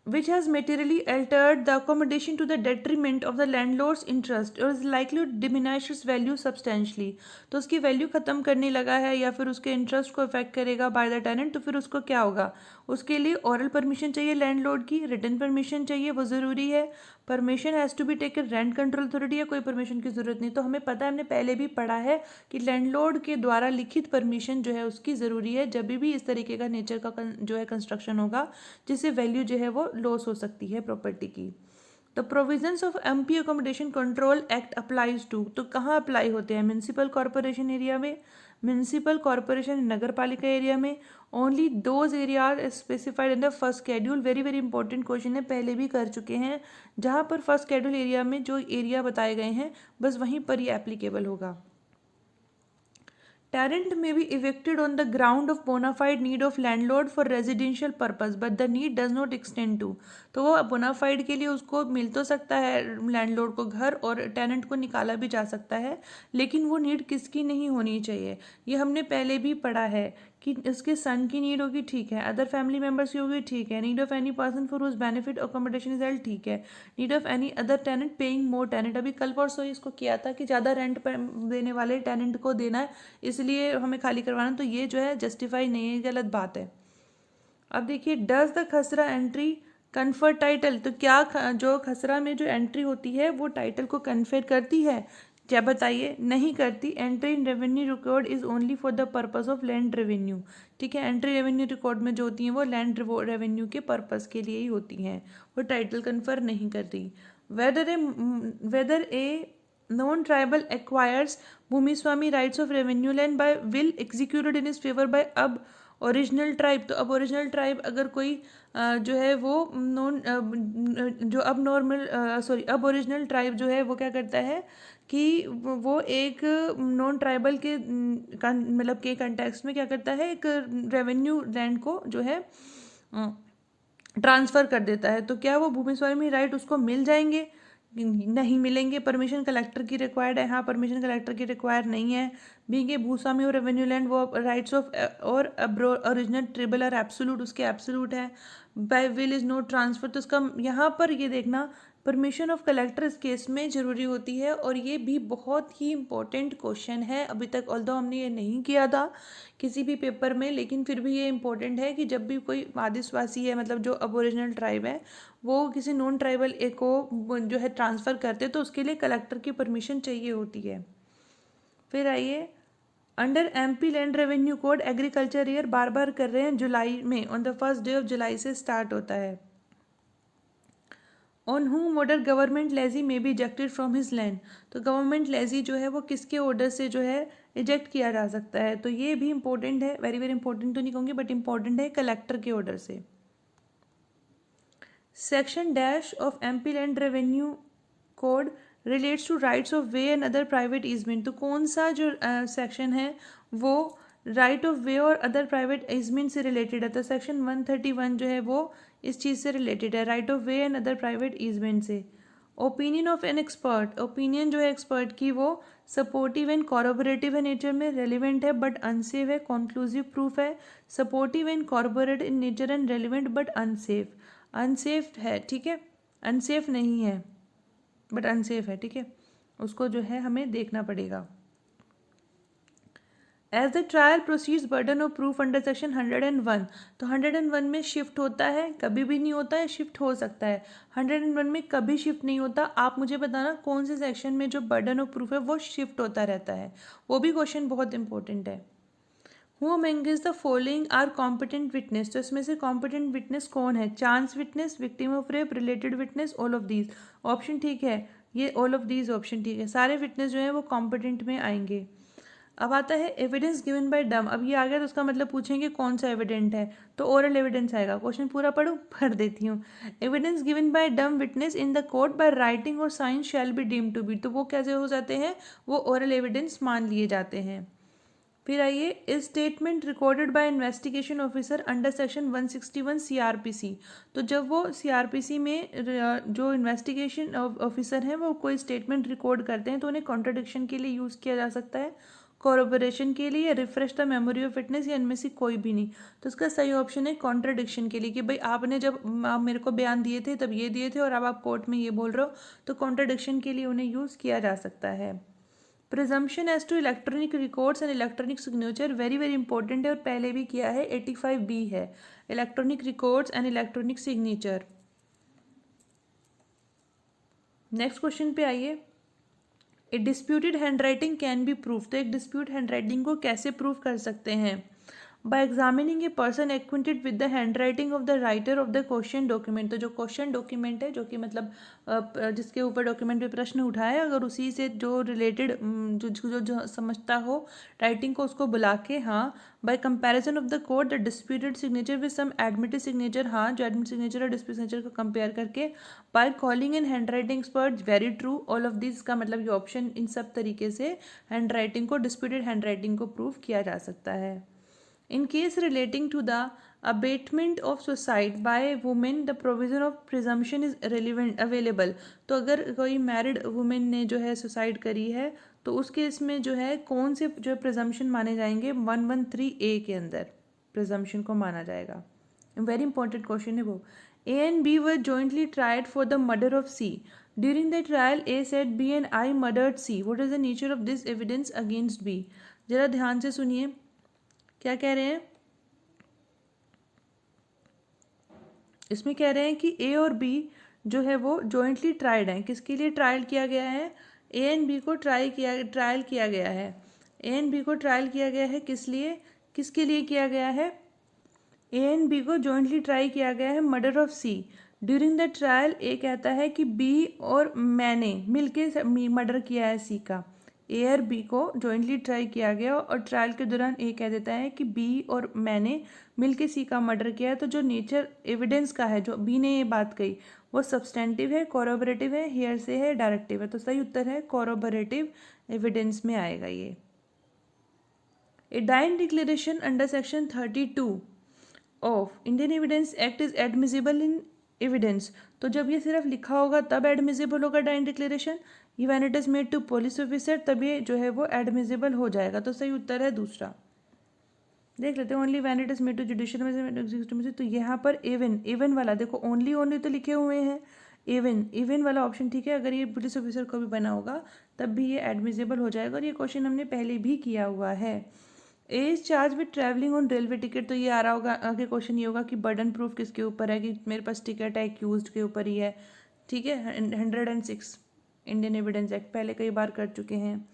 which has materially altered the accommodation to the detriment of the landlord's interest or is likely to diminish its value substantially। तो उसकी वैल्यू ख़त्म करने लगा है या फिर उसके इंटरेस्ट को इफेक्ट करेगा बाय द टेनेंट, तो फिर उसको क्या होगा? उसके लिए ओरल परमिशन चाहिए लैंडलॉर्ड की, रिटन परमिशन चाहिए, वो ज़रूरी है। Permission has to be taken rent control authority, या कोई परमिशन की ज़रूरत नहीं। तो हमें पता है, हमने पहले भी पढ़ा है कि लैंडलॉर्ड के द्वारा लिखित परमिशन जो है उसकी ज़रूरी है जब भी इस तरीके का नेचर का जो है कंस्ट्रक्शन होगा जिससे वैल्यू जो है वो लॉस हो सकती है प्रॉपर्टी की। The provisions of MP accommodation control act applies to, तो कहाँ अप्लाई होते हैं? म्यूनसिपल कॉरपोरेशन एरिया में, म्यूनसिपल कॉरपोरेशन नगर पालिका एरिया में, only those area specified in the first schedule. Very very important question है, पहले भी कर चुके हैं। जहाँ पर फर्स्ट शेड्यूल एरिया में जो एरिया बताए गए हैं बस वहीं पर ये एप्लीकेबल होगा। Tenant may be evicted on the ground of bona fide need of landlord for residential purpose, but the need does not extend to। तो वो bona fide के लिए उसको मिल तो सकता है लैंडलॉर्ड को घर, और टेनेंट को निकाला भी जा सकता है, लेकिन वो नीड किसकी नहीं होनी चाहिए? ये हमने पहले भी पढ़ा है कि उसके सन की नीड होगी, ठीक है, अदर फैमिली मेम्बर्स की होगी, ठीक है, need of any person for whose benefit accommodation is held, ठीक है, need of any other tenant paying more tenant. अभी कल परसों इसको किया था कि ज़्यादा रेंट देने वाले टेनेंट को देना है इसलिए हमें खाली करवाना, तो ये जो है जस्टिफाई नहीं है, गलत बात है। अब देखिए, डज द खसरा एंट्री कन्फर टाइटल, तो क्या जो खसरा में जो एंट्री होती है वो टाइटल को कन्फर करती है? क्या बताइए? नहीं करती। Entry in revenue record is only for the purpose of land revenue. ठीक है, एंट्री रेवेन्यू रिकॉर्ड में जो होती हैं वो लैंड रेवेन्यू के पर्पस के लिए ही होती हैं, वो टाइटल कन्फर नहीं करती। whether a non-tribal acquires भूमिस्वामी rights of revenue land by will executed in his favor by अब ओरिजिनल ट्राइब। तो अब ओरिजिनल ट्राइब अगर कोई जो है वो जो अब नॉर्मल अब ओरिजिनल ट्राइब जो है वो क्या करता है कि वो एक नॉन ट्राइबल के मतलब के कंटेक्स्ट में क्या करता है, एक रेवेन्यू लैंड को जो है ट्रांसफ़र कर देता है। तो क्या वो भूमिस्वामी राइट उसको मिल जाएंगे? नहीं मिलेंगे। परमिशन कलेक्टर की रिक्वायर्ड है, हाँ परमिशन कलेक्टर की रिक्वायर नहीं है। बीइंग भूस्वामी और रेवेन्यू लैंड वो राइट्स ऑफ और ओरिजिनल ट्रिबल आर एब्सोल्यूट, उसके एब्सोल्यूट है। By will is no transfer, तो उसका यहाँ पर ये देखना परमिशन ऑफ कलेक्टर इस केस में ज़रूरी होती है। और ये भी बहुत ही इंपॉर्टेंट क्वेश्चन है। अभी तक ऑल्दो हमने ये नहीं किया था किसी भी पेपर में, लेकिन फिर भी ये इंपॉर्टेंट है कि जब भी कोई आदिवासी है, मतलब जो अबोरिजिनल ट्राइब है, वो किसी नॉन ट्राइबल को जो है ट्रांसफ़र करते तो उसके लिए कलेक्टर की परमिशन चाहिए होती है। फिर आइए, under MP land revenue code agriculture year बार बार कर रहे हैं जुलाई में, on the first day of July से स्टार्ट होता है। On whom order government lessee में be ejected from his land, तो गवर्नमेंट लेजी जो है वो किसके ऑर्डर से जो है इजेक्ट किया जा सकता है? तो ये भी इंपॉर्टेंट है, वेरी वेरी इंपॉर्टेंट तो नहीं कहूँगी बट इंपॉर्टेंट है, कलेक्टर के ऑर्डर से। Section dash of MP land revenue code relates to rights of way and other private easement, तो कौन सा जो सेक्शन है वो राइट ऑफ वे और अदर प्राइवेट ईजमेंट से रिलेटेड है? तो सेक्शन 131 जो है वो इस चीज़ से रिलेटेड है, right of way and other private easement से। Opinion of an expert, opinion जो है एक्सपर्ट की वो सपोर्टिव एंड कॉरबोरेटिव है नेचर में, रेलिवेंट है बट अनसेफ है, कॉन्क्लूसिव प्रूफ है। Supportive and corroborate in nature and relevant but unsafe, unsafe है, ठीक है, अनसेफ नहीं है बट अनसेफ है, ठीक है, उसको जो है हमें देखना पड़ेगा। As the trial proceeds burden of proof under section 101, तो 101 में शिफ्ट होता है, कभी भी नहीं होता है, शिफ्ट हो सकता है। 101 में कभी शिफ्ट नहीं होता। आप मुझे बताना कौन से सेक्शन में जो बर्डन ऑफ प्रूफ है वो शिफ्ट होता रहता है, वो भी क्वेश्चन बहुत इंपॉर्टेंट है। Who amongst the following are competent witness, तो इसमें से कॉम्पिटेंट विटनेस कौन है? Chance witness, victim of rape, related witness, all of these. Option ठीक है, ये ऑल ऑफ दीज ऑप्शन ठीक है, सारे विटनेस जो है वो कॉम्पिटेंट में आएंगे। अब आता है एविडेंस गिवन बाय डम, अब ये आ गया तो उसका मतलब पूछेंगे कौन सा एविडेंट है, तो ओरल एविडेंस आएगा। क्वेश्चन पूरा पढ़ो, पढ़ देती हूँ। Evidence given by dumb witness in the court by writing और sign shall be deemed to be, तो वो कैसे हो जाते हैं? वो ओरल एविडेंस मान लिए जाते हैं। फिर आइए, is statement recorded by investigation officer under section 161 CrPC, तो जब वो सीआरपीसी में जो इन्वेस्टिगेशन ऑफिसर हैं वो कोई स्टेटमेंट रिकॉर्ड करते हैं तो उन्हें कॉन्ट्रडिक्शन के लिए यूज़ किया जा सकता है, कोरोबोरेशन के लिए, refresh the memory of fitness, या इनमें से कोई भी नहीं। तो इसका सही ऑप्शन है कॉन्ट्रडिक्शन के लिए, कि भाई आपने जब आप मेरे को बयान दिए थे तब ये दिए थे और अब आप कोर्ट में ये बोल रहे हो, तो कॉन्ट्रडिक्शन के लिए उन्हें यूज़ किया जा सकता है। Presumption as to electronic records and electronic signature very very important है और पहले भी किया है, 85B है, electronic records and electronic signature. Next question पे आइए, a disputed handwriting can be proof, तो एक डिस्प्यूट हैंड राइटिंग को कैसे प्रूफ कर सकते हैं? By examining a person acquainted with the handwriting of the writer of the question document, तो जो क्वेश्चन डॉक्यूमेंट है, जो कि मतलब जिसके ऊपर डॉक्यूमेंट पे प्रश्न उठाया, अगर उसी से जो रिलेटेड जो समझता हो राइटिंग को, उसको बुला के, हाँ, by comparison of the code the disputed signature with some admitted signature, हाँ, जो एडमिट सिग्नेचर और डिस्प्यूट सिग्नेचर को कंपेयर करके, by calling in handwriting expert, very true, all of this का मतलब ये ऑप्शन, इन सब तरीके से हैंड राइटिंग को, डिस्प्यूटेड हैंड राइटिंग को प्रूव किया जा सकता है। In case relating to the abatement of suicide by a woman, the provision of presumption is relevant available, तो अगर कोई मैरिड वुमेन ने जो है सुसाइड करी है तो उस केस में जो है कौन से जो है प्रिजम्पशन माने जाएंगे? 113A के अंदर प्रिजम्पशन को माना जाएगा। वेरी इंपॉर्टेंट क्वेश्चन है वो। A and B were jointly tried for the murder of C. During the trial, A said B and I murdered C. What is the nature of this evidence against B? जरा ध्यान से सुनिए, क्या कह रहे हैं इसमें? कह रहे हैं कि ए और बी जो है वो जॉइंटली ट्राइड हैं। किसके लिए ट्रायल किया गया है? ए एंड बी को ट्रायल किया गया है। ए एंड बी को ट्रायल किया गया है किस लिए, किसके लिए किया गया है? ए एंड बी को जॉइंटली ट्राई किया गया है murder of C, during the trial A कहता है कि बी और मैंने मिलके मर्डर किया है सी का। ए और बी को जॉइंटली ट्राई किया गया और ट्रायल के दौरान ए कह देता है कि बी और मैंने मिलके सी का मर्डर किया है। तो जो नेचर एविडेंस का है, जो बी ने ये बात कही, वो सब्सटेंटिव है, कोरोबरेटिव है, हियरसे है, डायरेक्टिव है। तो सही उत्तर है कोरोबरेटिव एविडेंस में आएगा ये। A dying declaration under section 32 of Indian evidence act is admissible in evidence. तो जब ये सिर्फ लिखा होगा तब एडमिसिबल होगा डाइंग डिक्लेरेशन, ये when it is made to police officer तब ये जो है वो एडमिसिबल हो जाएगा। तो सही उत्तर है दूसरा। देख लेते हैं, only when it is made to judicial में। तो यहाँ पर एवन वाला देखो, ओनली तो लिखे हुए हैं, एवन वाला ऑप्शन ठीक है। अगर ये पुलिस ऑफिसर को भी बना होगा तब भी ये एडमिसिबल हो जाएगा, और ये क्वेश्चन हमने पहले भी किया हुआ है। As charge with travelling on railway ticket. तो ये आ रहा होगा आगे क्वेश्चन, ये होगा कि बर्डन प्रूफ किसके ऊपर है, कि मेरे पास टिकट है, एक्यूज्ड के ऊपर ही है। ठीक है, 106 इंडियन एविडेंस एक्ट पहले कई बार कर चुके हैं।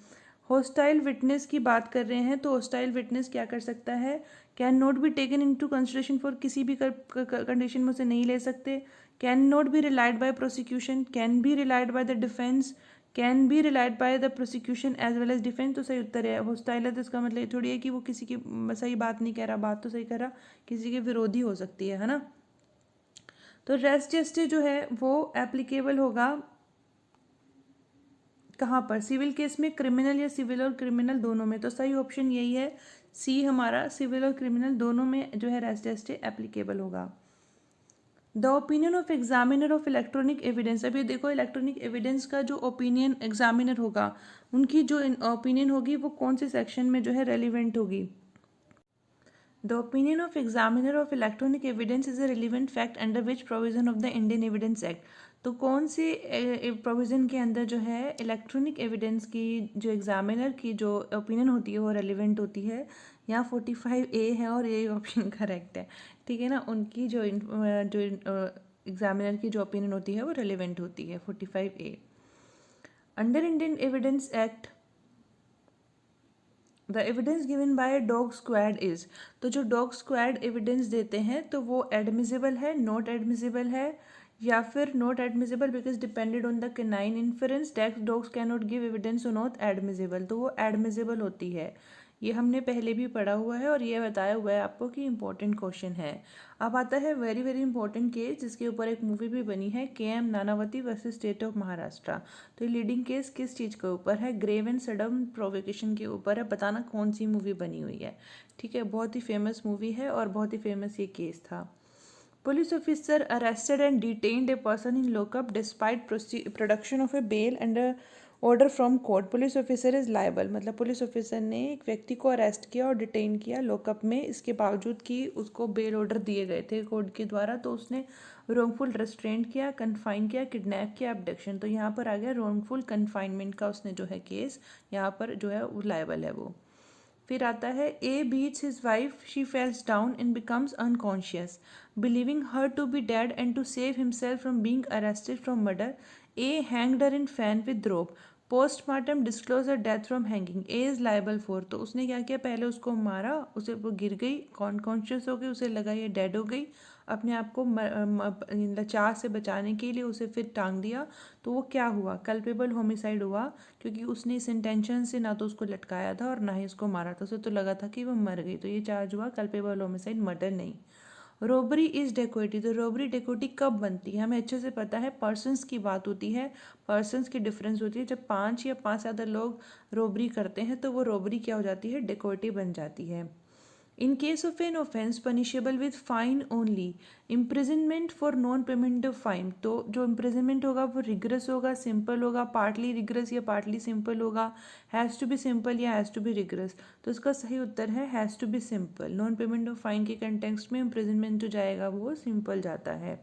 हॉस्टाइल विटनेस की बात कर रहे हैं, तो हॉस्टाइल विटनेस क्या कर सकता है, can not be taken into consideration for, किसी भी कंडीशन में उसे नहीं ले सकते। Can not be relied by prosecution, can be relied by the defence, can be relied by the prosecution as well as defence. तो सही उत्तर है हॉस्टाइल है, तो इसका मतलब ये थोड़ी है कि वो किसी की सही बात नहीं कह रहा, बात तो सही कर रहा, किसी के विरोधी हो सकती है ना। तो रेस्ट जस्टिस जो है वो एप्लीकेबल होगा कहाँ पर, सिविल केस में, क्रिमिनल या सिविल और क्रिमिनल दोनों में। तो सही ऑप्शन यही है सी हमारा, सिविल और क्रिमिनल दोनों में जो है रेस्ट जस्टिस एप्लीकेबल होगा। The opinion of examiner of electronic evidence. अभी देखो इलेक्ट्रॉनिक एविडेंस का जो ओपिनियन एग्जामिनर होगा, उनकी जो ओपिनियन होगी वो कौन से सेक्शन में जो है रेलिवेंट होगी। The opinion of examiner of electronic evidence is a relevant fact under which provision of the Indian evidence act. तो कौन से प्रोविज़न के अंदर जो है इलेक्ट्रॉनिक एविडेंस की जो एग्जामिनर की जो ओपिनियन होती है वो रेलिवेंट होती है। यहाँ 45A है और ये ऑप्शन करेक्ट है, ठीक है ना। उनकी जो एग्जामिनर की जो ओपिनियन होती है वो रेलिवेंट होती है 45A। Under Indian evidence act the evidence given bye dog squad is. तो जो डॉग स्क्वाड एविडेंस देते हैं तो वो एडमिसिबल है, नॉट एडमिसिबल है, या फिर not admissible because depended on the canine inference, that dogs can not give evidence और नॉट एडमिसिबल। तो वो एडमिसिबल होती है, ये हमने पहले भी पढ़ा हुआ है और ये बताया हुआ है आपको कि इंपॉर्टेंट क्वेश्चन है। अब आता है वेरी वेरी इंपॉर्टेंट केस, जिसके ऊपर एक मूवी भी बनी है, KM Nanavati versus state of Maharashtra. तो ये लीडिंग केस किस चीज़ के ऊपर है, ग्रेव एंड सडन प्रोवोकेशन के ऊपर है। बताना कौन सी मूवी बनी हुई है, ठीक है। बहुत ही फेमस मूवी है और बहुत ही फेमस ये केस था। Police officer arrested and detained a person in lockup despite production of a bail and a order from court. Police officer is liable, मतलब पुलिस ऑफिसर ने एक व्यक्ति को अरेस्ट किया और डिटेन किया लॉकअप में, इसके बावजूद कि उसको बेल ऑर्डर दिए गए थे कोर्ट के द्वारा, तो उसने रॉन्गफुल रेस्ट्रेंट किया, कन्फाइन किया, किडनैप किया, अबडक्शन। तो यहाँ पर आ गया रॉन्गफुल कन्फाइनमेंट का उसने जो है केस, यहाँ पर जो है वो लायबल है वो। फिर आता है A beats his wife, she falls down and becomes unconscious, believing her to be dead and to save himself from being arrested from murder, A hanged her in fan with rope, postmortem disclose her death from hanging, A is liable for. तो उसने क्या किया, पहले उसको मारा, उसे वो गिर गई, कॉन्शियस हो गई, उसे लगा ये डेड हो गई, अपने आप को लाचार से बचाने के लिए उसे फिर टांग दिया। तो वो क्या हुआ, कल्पेबल होमिसाइड हुआ, क्योंकि उसने इस इंटेंशन से ना तो उसको लटकाया था और ना ही उसको मारा था, उसे तो लगा था कि वो मर गई, तो ये चार्ज हुआ कल्पेबल होमिसाइड, मर्डर नहीं। Robbery is dacoity. तो रोबरी डेकोइटी कब बनती है, हमें अच्छे से पता है, पर्सनस की बात होती है, पर्सनस की डिफरेंस होती है। जब 5 या 5 से ज़्यादा लोग रोबरी करते हैं तो वो रोबरी क्या हो जाती है, डेकोइटी बन जाती है। In case of an offence punishable with fine only, imprisonment for non payment of fine. तो जो इम्प्रिजनमेंट होगा वो रिग्रेस होगा, सिंपल होगा, पार्टली रिग्रेस या पार्टली सिंपल होगा, हैज़ टू बी सिंपल या हैज़ टू बी रिग्रेस। तो इसका सही उत्तर है has to be simple. Non payment of fine के कंटेक्स्ट में इम्प्रिजनमेंट जो जाएगा वो सिंपल जाता है।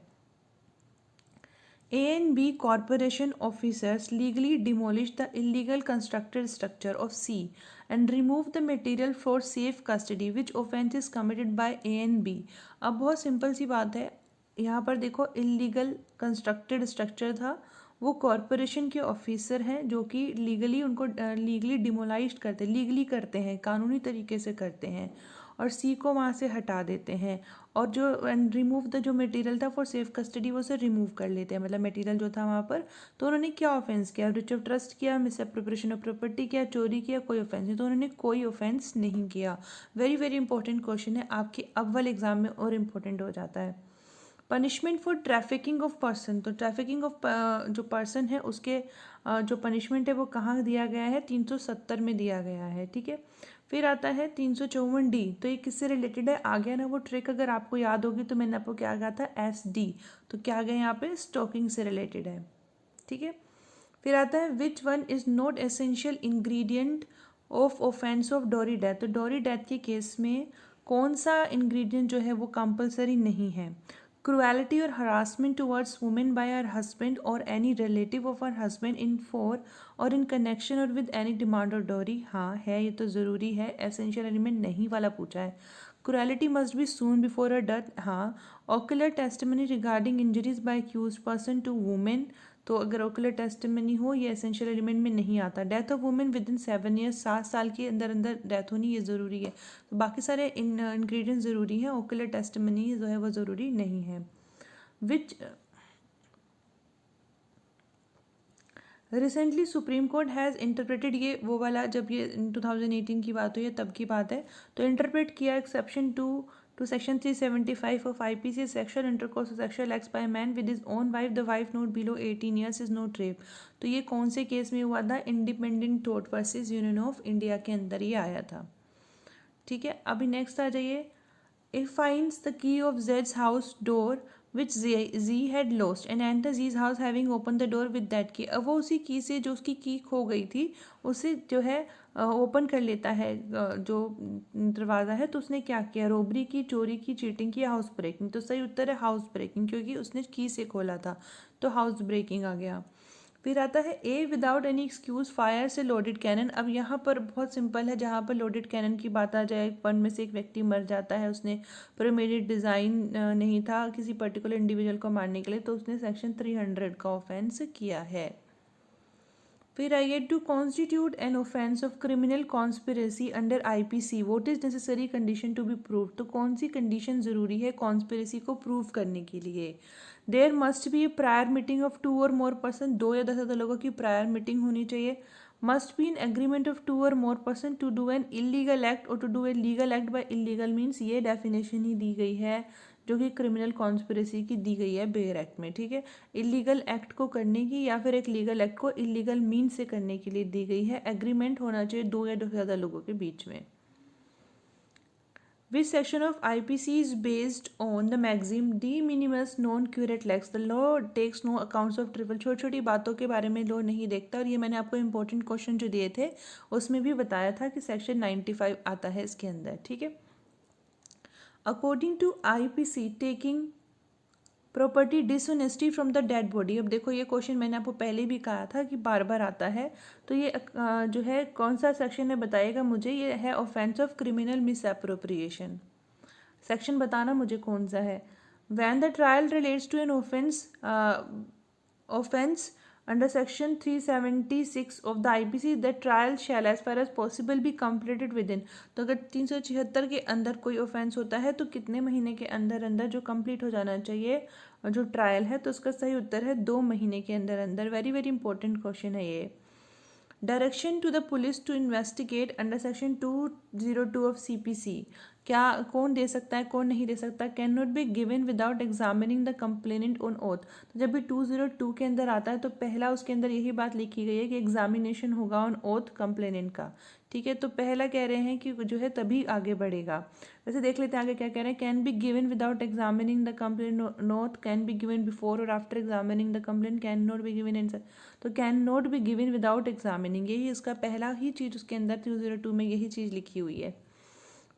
A and B corporation officers legally demolished the illegal constructed structure of C and removed the material for safe custody. Which offense is committed by A and B? अब बहुत simple सी बात है, यहाँ पर देखो इलीगल कंस्ट्रक्टेड स्ट्रक्चर था, वो corporation के ऑफिसर हैं जो कि लीगली उनको लीगली डिमोलाइज करते, लीगली करते हैं, कानूनी तरीके से करते हैं, और सी को वहाँ से हटा देते हैं, और जो रिमूव द जो मटेरियल था फॉर सेफ कस्टडी वो उसे रिमूव कर लेते हैं, मतलब मटेरियल जो था वहाँ पर। तो उन्होंने क्या ऑफेंस किया? ब्रीच ऑफ ट्रस्ट किया, मिसअप्रोप्रिएशन ऑफ प्रॉपर्टी किया, चोरी किया, कोई ऑफेंस नहीं। तो उन्होंने कोई ऑफेंस नहीं किया। वेरी वेरी इंपॉर्टेंट क्वेश्चन है, आपके अव्वल एग्जाम में और इम्पोर्टेंट हो जाता है। Punishment for trafficking of person, तो ट्रैफिकिंग ऑफ जो पर्सन है उसके जो पनिशमेंट है वो कहाँ दिया गया है? 370 में दिया गया है, ठीक है। फिर आता है 354D, तो ये किससे रिलेटेड है? आ गया ना वो ट्रिक, अगर आपको याद होगी तो मैंने आपको क्या कहा था? SD, तो क्या आ गया यहाँ पे? स्टॉकिंग से रिलेटेड है, ठीक है। फिर आता है which one is not essential ingredient of offence of dowry death, तो डॉरी डेथ के केस में कौन सा इंग्रेडिएंट जो है वो कंपलसरी नहीं है? क्रुएलिटी और harassment towards women by her husband और any relative of her husband in for और इन कनेक्शन और विद एनी डिमांड और डॉरी, हाँ है, ये तो ज़रूरी है। एसेंशियल एलिमेंट नहीं वाला पूछा है। Cruelty must be soon before a death, हाँ। Ocular testimony regarding injuries by accused person to women, तो अगर ऑक्यूलर टेस्टिमनी हो ये एसेंशियल एलिमेंट में नहीं आता। Death of women with in 7 years, 7 साल के अंदर अंदर डेथ होनी, ये ज़रूरी है। तो बाकी सारे इंग्रेडिएंट्स ज़रूरी हैं, ऑक्यूलर टेस्टिमनी जो है वो ज़रूरी नहीं है। Which recently supreme court has interpreted, ये वो वाला जब ये 2018 की बात हुई है तब की बात है, तो इंटरप्रेट किया exception to section 375 of IPC, sexual intercourse sexual acts by man with his own wife, the wife not below 18 years is not rape. तो ये कौन से केस में हुआ था? इंडिपेंडेंट टोर्ट वर्सेस यूनियन ऑफ इंडिया के अंदर ये आया था, ठीक है। अभी नेक्स्ट आ जाइए। It finds the key of Z's house door which Z had lost and enters Z's house having opened the door with that key। अब वो उसी की से जो उसकी की खो गई थी उसे जो है ओपन कर लेता है जो दरवाज़ा है। तो उसने क्या किया? रोबरी की, चोरी की, चीटिंग की, हाउस ब्रेकिंग। तो सही उत्तर है हाउस ब्रेकिंग, क्योंकि उसने की से खोला था, तो हाउस ब्रेकिंग आ गया। फिर आता है ए विदाउट एनी एक्सक्यूज फायर से लोडेड कैनन। अब यहाँ पर बहुत सिंपल है, जहाँ पर लोडेड कैनन की बात आ जाए, वन में से एक व्यक्ति मर जाता है, उसने प्रीमेडिटेड डिज़ाइन नहीं था किसी पर्टिकुलर इंडिविजुअल को मारने के लिए, तो उसने सेक्शन 300 का ऑफेंस किया है। फिर आइए to constitute an offence of criminal conspiracy under IPC what is necessary condition to be prove, तो कौन सी कंडीशन ज़रूरी है कॉन्स्पिरेसी को प्रूव करने के लिए? There must be a prior meeting of 2 और मोर पर्सन, 2 या 10 ज़्यादा लोगों की प्रायर मीटिंग होनी चाहिए। Must be an agreement of 2 और more person to do an illegal act और to do a legal act by illegal means, ये डेफिनेशन ही दी गई है जो कि क्रिमिनल कॉन्स्पिरेसी की दी गई है बेयर एक्ट में, ठीक है। इलीगल एक्ट को करने की या फिर एक लीगल एक्ट को इलीगल मीन से करने के लिए दी गई है। एग्रीमेंट होना चाहिए 2 या 2 से ज़्यादा लोगों के बीच में। Which section of IPC is based on the maxim de minimis non curat lex? The law takes no accounts of trivial, छोटी छोटी बातों के बारे में लॉ नहीं देखता। और ये मैंने आपको इंपॉर्टेंट क्वेश्चन जो दिए थे उसमें भी बताया था कि सेक्शन 95 आता है इसके अंदर, ठीक है। According to IPC taking property dishonesty from the dead body. अब देखो ये क्वेश्चन मैंने आपको पहले भी कहा था कि बार बार आता है, तो ये जो है कौन सा सेक्शन है बताइएगा मुझे। ये है offence of criminal misappropriation, section बताना मुझे कौन सा है। When the trial relates to an offence under section 376 of the IPC the trial shall as far as possible be completed within. तो अगर 376 के अंदर कोई ऑफेंस होता है तो कितने महीने के अंदर अंदर जो कंप्लीट हो जाना चाहिए जो ट्रायल है, तो उसका सही उत्तर है 2 महीने के अंदर अंदर। वेरी वेरी इंपॉर्टेंट क्वेश्चन है ये। Direction to the police to investigate under section 202 of CPC, क्या कौन दे सकता है कौन नहीं दे सकता? Can not be given without examining the complainant on oath. तो जब भी 202 के अंदर आता है तो पहला उसके अंदर यही बात लिखी गई है कि एग्जामिनेशन होगा ऑन ओथ कंप्लेनेंट का, ठीक है। तो पहला कह रहे हैं कि जो है तभी आगे बढ़ेगा। वैसे देख लेते हैं आगे क्या कह रहे हैं। Can be given without examining the complainant, can be given before और after examining the complain, can not be given in, तो can not be given without examining, यही इसका पहला ही चीज़ उसके अंदर 202 में यही चीज़ लिखी हुई है।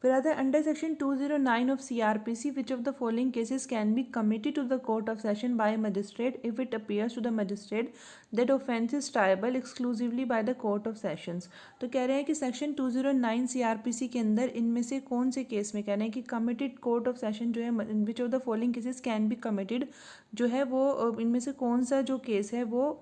फिर आता है under section 209 of CRPC which of the following cases can be committed to the court of session by magistrate if it appears to the magistrate that offence is triable exclusively by the court of sessions. तो कह रहे हैं कि section 209 CRPC के अंदर इनमें से कौन से केस में कह रहे हैं कि कमिटेड कोर्ट ऑफ सेशन जो है which of the following cases can be committed, जो है वो इनमें से कौन सा जो केस है वो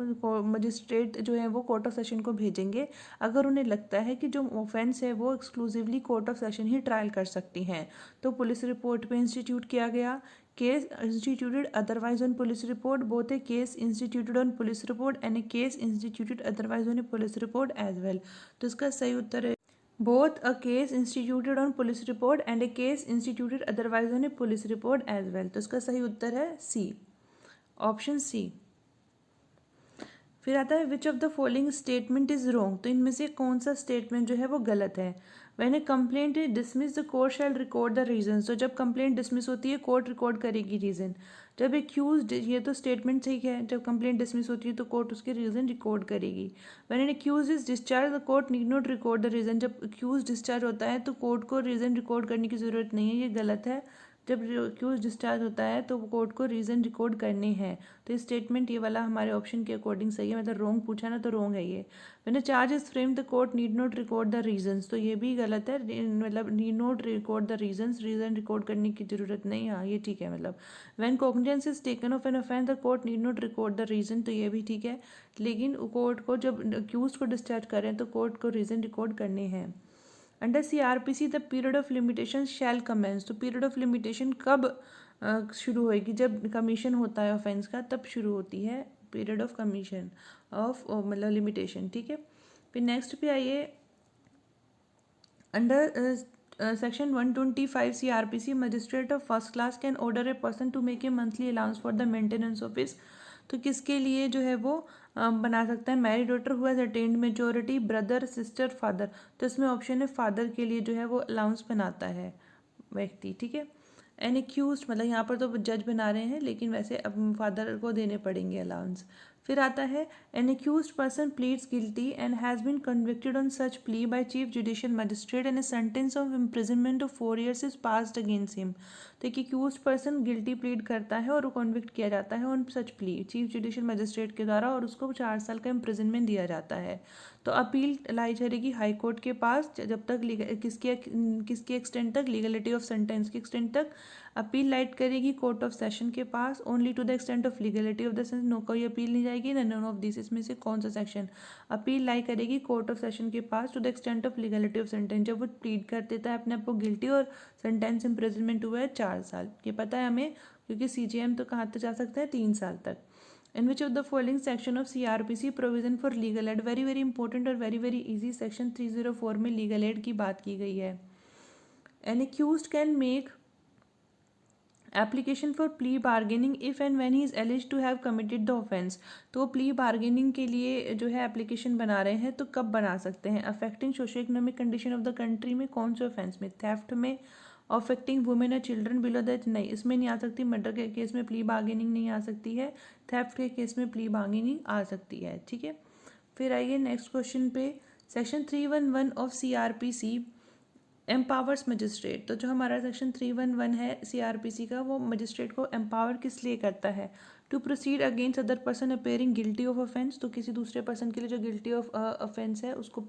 मजिस्ट्रेट जो है वो कोर्ट ऑफ सेशन को भेजेंगे अगर उन्हें लगता है कि जो ऑफेंस है वो exclusively court of session he trial कर सकती हैं। तो पुलिस रिपोर्ट पे इंस्टीट्यूट किया गया, case instituted otherwise on police report, both a case instituted on police report and a case instituted otherwise on a police report as well. तो इसका सही उत्तर है both a case instituted on police report and a case instituted otherwise on a police report as well। तो इसका सही उत्तर है सी, ऑप्शन सी। फिर आता है which of the following statement is wrong. तो इनमें से कौन सा स्टेटमेंट जो है वो गलत है। When a complaint is dismiss the court shall record the reason. तो जब कंप्लेंट डिसमिस होती है कोर्ट रिकॉर्ड करेगी रीजन। जब एक्यूज, ये तो स्टेटमेंट ठीक है, जब कंप्लेंट डिसमिस होती है तो कोर्ट उसके रीजन रिकॉर्ड करेगी। When an accuse is discharge the court need not record the reason. जब एक्यूज डिस्चार्ज होता है तो कोर्ट को रीजन रिकॉर्ड करने की ज़रूरत नहीं है, ये गलत है। जब एक्यूज डिस्चार्ज होता है तो कोर्ट को रीज़न रिकॉर्ड करने हैं। तो ये स्टेटमेंट ये वाला हमारे ऑप्शन के अकॉर्डिंग सही है, मतलब रॉन्ग पूछा ना तो रॉन्ग है ये। मैंने charge is frame the court need not record the reasons. तो ये भी गलत है, मतलब need not record the reasons, reason record करने की जरूरत नहीं। हाँ ये ठीक है, मतलब when cognizance is taken of an offence the court need not record the reason. तो ये भी ठीक है, लेकिन कोर्ट को जब अक्यूज को डिस्चार्ज करें तो कोर्ट को रीजन रिकॉर्ड करने हैं। Under CRPC the period of limitation shall commence. तो पीरियड ऑफ लिमिटेशन कब शुरू होएगी, जब कमीशन होता है ऑफेंस का तब शुरू होती है पीरियड ऑफ कमीशन ऑफ मतलब लिमिटेशन, ठीक है। फिर नेक्स्ट पे आइए, under section 125 CRPC magistrate of first class can order a person to make a monthly allowance for the maintenance of his. तो किसके लिए जो है वो बना सकता है, married daughter who has attained majority, brother, sister, father. तो इसमें ऑप्शन है फादर के लिए जो है वो अलाउंस बनाता है व्यक्ति, ठीक है। एन एक्यूज, मतलब यहाँ पर तो जज बना रहे हैं लेकिन वैसे अब फादर को देने पड़ेंगे अलाउंस। फिर आता है an accused person pleads guilty and has been convicted on such plea by chief judicial magistrate and a sentence of imprisonment of 4 years is passed against him. तो एक एक्यूज्ड पर्सन गिल्टी प्लीड करता है और वो convict किया जाता है on such plea chief judicial magistrate के द्वारा और उसको 4 साल का इम्प्रिजनमेंट दिया जाता है। तो अपील लाई जाएगी हाई कोर्ट के पास जब तक किसके एक्सटेंट तक, लीगलिटी ऑफ सेंटेंस के एक्सटेंट तक। अपील लाइट करेगी कोर्ट ऑफ सेशन के पास only to the extent of legality of the sentence. No, कोई अपील नहीं जाएगी ना नन ऑफ दिस। इसमें से कौन सा सेक्शन अपील लाई करेगी कोर्ट ऑफ सेशन के पास to the extent of legality of sentence, जब वो प्लीड कर देता है अपने आप को गिल्टी और सेंटेंस इम्प्रिजनमेंट हुआ है 4 साल। ये पता है हमें क्योंकि CJM तो कहाँ तक जा सकता है 3 साल तक। In which of the following section of CRPC provision for legal aid. Very very important और वेरी वेरी इजी सेक्शन 304 में लीगल एड की बात की गई है। An accused can make application for plea bargaining if and when he is alleged to have committed the offence. तो plea bargaining के लिए जो है एप्लीकेशन बना रहे हैं तो कब बना सकते हैं, affecting socio economic condition of the country में, कौन से ऑफेंस में, थेफ्ट में, अफेक्टिंग वुमेन और चिल्ड्रन बिलो दैट, नहीं इसमें नहीं आ सकती। मर्डर के केस में प्ली बार्गेनिंग नहीं आ सकती है, थेफ्ट के केस में प्ली बार्गेनिंग आ सकती है, ठीक है। फिर आइए नेक्स्ट क्वेश्चन पे, section 311 of CRPC empowers magistrate. तो जो हमारा सेक्शन 311 है CRPC का वो मजिस्ट्रेट को एम्पावर किस लिए करता है, to proceed against other person appearing guilty of offence. तो किसी दूसरे पर्सन के लिए जो गिल्टी ऑफ ऑफेंस है उसको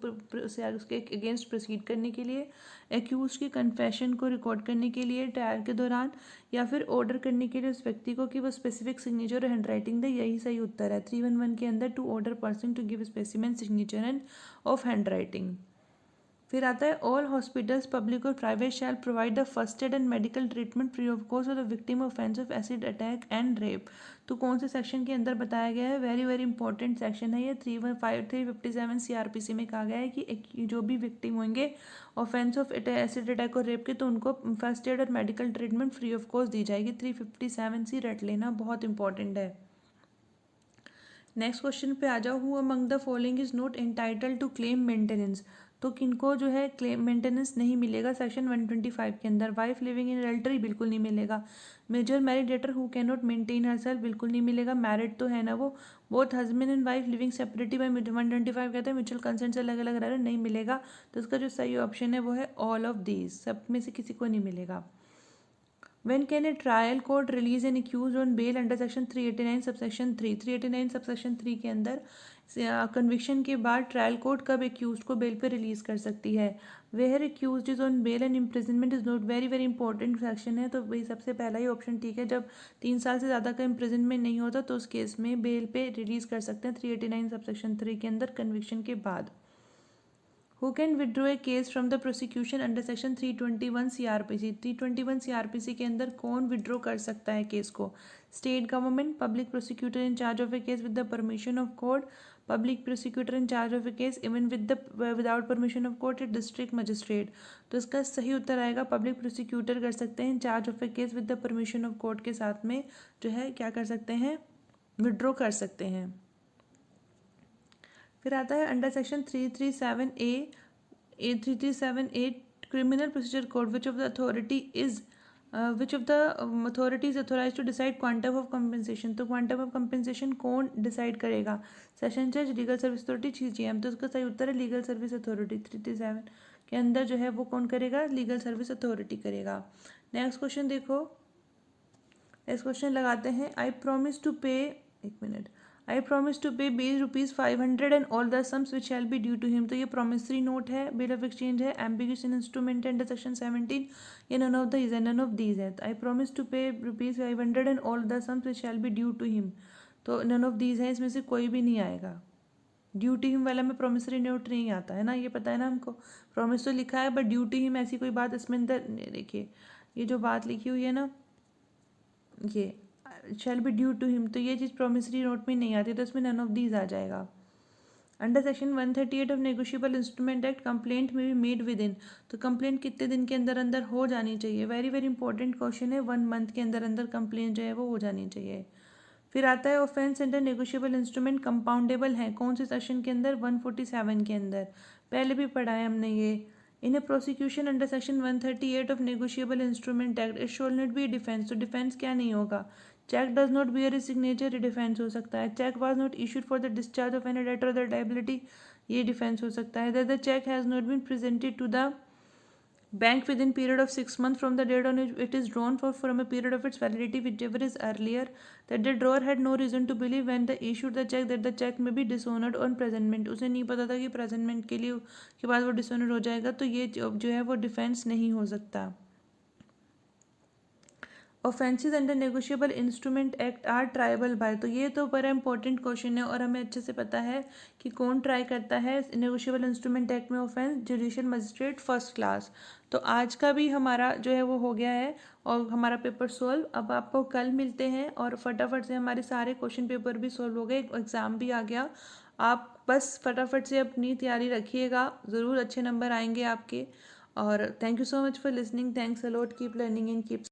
उसके अगेंस्ट प्रोसीड करने के लिए, एक्यूज की कन्फेशन को रिकॉर्ड करने के लिए ट्रायल के दौरान, या फिर ऑर्डर करने के लिए उस व्यक्ति को कि वो स्पेसिफिक सिग्नेचर और हैंड राइटिंग दे। यही सही उत्तर है 311 के अंदर, to order person to give specimen signature and of hand writing. फिर आता है ऑल हॉस्पिटल्स पब्लिक और private shall provide the first aid and medical treatment free of cost for the victim of offence of acid attack and rape. तो कौन से section के अंदर बताया गया है, वेरी वेरी इंपॉर्टेंट सेक्शन है ये। 357 CRPC में कहा गया है कि जो भी विक्टिम होंगे ऑफेंस ऑफ एसिड अटैक और रेप के तो उनको फर्स्ट एड और medical treatment free of cost दी जाएगी। 357C रट लेना, बहुत इंपॉर्टेंट है। नेक्स्ट क्वेश्चन पे आ जाओ, who among the following is not entitled to claim maintenance. तो किनको जो है क्लेम मेंटेनेंस नहीं मिलेगा सेक्शन 125 के अंदर, वाइफ लिविंग इन एडल्टरी बिल्कुल नहीं मिलेगा, major married daughter who can not maintain herself बिल्कुल नहीं मिलेगा, मैरिड तो है ना वो, both husband and wife living separately by 125 कहते हैं म्यूचुअल कंसेंट से अलग अलग रह रहे नहीं मिलेगा। तो इसका जो सही ऑप्शन है वो है ऑल ऑफ दीज, सब में से किसी को नहीं मिलेगा। When can a trial court release an accused on bail under section 389 subsection 3? 389 subsection 3 के अंदर कन्विक्शन के बाद ट्रायल कोर्ट कब एक्यूज को बेल पे रिलीज कर सकती है, where accused is on bail and imprisonment is not, very very important section है। तो वही सबसे पहला ही ऑप्शन ठीक है, जब 3 साल से ज़्यादा का इम्प्रिजनमेंट नहीं होता तो उस केस में बेल पे रिलीज कर सकते हैं 389 सबसेक्शन 3 के अंदर कन्विक्शन के बाद। Who can withdraw a case from the prosecution under section 321 CRPC? 321 CRPC के अंदर कौन विड्रॉ कर सकता है केस को? State government, public prosecutor in charge of A case with the permission of court, public prosecutor in charge of A case even without permission of court, district magistrate. तो इसका सही उत्तर आएगा पब्लिक प्रोसिक्यूटर कर सकते हैं in charge of A case with the permission of court के साथ में जो है क्या कर सकते हैं, विड्रॉ कर सकते हैं। फिर आता है under section 337A criminal procedure code which of the authority is authorised to decide quantum of compensation. तो क्वांटम ऑफ कंपेंसेशन कौन डिसाइड करेगा? सेशन जज, लीगल सर्विस अथॉरिटी, CGM। तो इसका सही उत्तर है लीगल सर्विस अथॉरिटी। 337 के अंदर जो है वो कौन करेगा? लीगल सर्विस अथॉरिटी करेगा। नेक्स्ट क्वेश्चन देखो, नेक्स्ट क्वेश्चन लगाते हैं। I promise to pay ₹500 and all the sums which shall be due to him. तो ये प्रॉमिसरी नोट है, बिल ऑफ एक्सचेंज है, एम्बिगुअस इंस्ट्रूमेंट है अंडर सेक्शन 17, ये नन ऑफ दीज है, नन ऑफ दीज है। I promise to pay ₹500 and all the sums which shall be due to him. तो none of these है, इसमें से कोई भी नहीं आएगा। ड्यू टू हिम वाला में प्रॉमिसरी नोट नहीं आता है ना, ये पता है ना हमको। प्रॉमिस तो लिखा है बट ड्यू टू हिम ऐसी कोई बात इसमें अंदर देखिए, ये जो बात लिखी हुई है ना, ये shall be due to him, तो ये चीज़ प्रोमिसरी नोट में नहीं आती, तो इसमें नन ऑफ दीज आ जाएगा। Under section 138 of negotiable instrument act complaint में बी मेड विद इन। तो कंप्लेंट कितने दिन के अंदर अंदर हो जानी चाहिए? वेरी वेरी इंपॉर्टेंट क्वेश्चन है। 1 मंथ के अंदर अंदर कंप्लेंट जो है वो हो जानी चाहिए। फिर आता है offence under negotiable instrument compoundable है कौन से सेक्शन के अंदर? 147 के अंदर। पहले भी पढ़ा है हमने ये। In a prosecution under section 138 of negotiable instrument act it shall not be defence. तो डिफेंस क्या नहीं होगा? Cheque does not bear a signature, ये डिफेंस हो सकता है। Cheque was not issued for the discharge of any debtor और the liability, ये डिफेंस हो सकता है। The cheque has not been presented to the bank within period of 6 months from the date on it is drawn for from a period of its validity whichever is earlier, that the drawer had no reason to believe when they issued the check that the check may be dishonored on presentment। उसे नहीं पता था कि presentment के लिए के बाद वो डिसऑनर हो जाएगा, तो ये जो है वो डिफेंस नहीं हो सकता। Offences under negotiable instrument act are triable by. तो ये तो बड़ा इंपॉर्टेंट क्वेश्चन है और हमें अच्छे से पता है कि कौन ट्राई करता है नेगोशिएबल इंस्ट्रूमेंट एक्ट में offence? Judicial magistrate first class. तो आज का भी हमारा जो है वो हो गया है और हमारा पेपर सोल्व। अब आपको कल मिलते हैं और फटाफट से हमारे सारे क्वेश्चन पेपर भी सोल्व हो गए, एग्ज़ाम भी आ गया। आप बस फटाफट से अपनी तैयारी रखिएगा, ज़रूर अच्छे नंबर आएंगे आपके। और thank you so much for listening, thanks a lot, keep learning and keep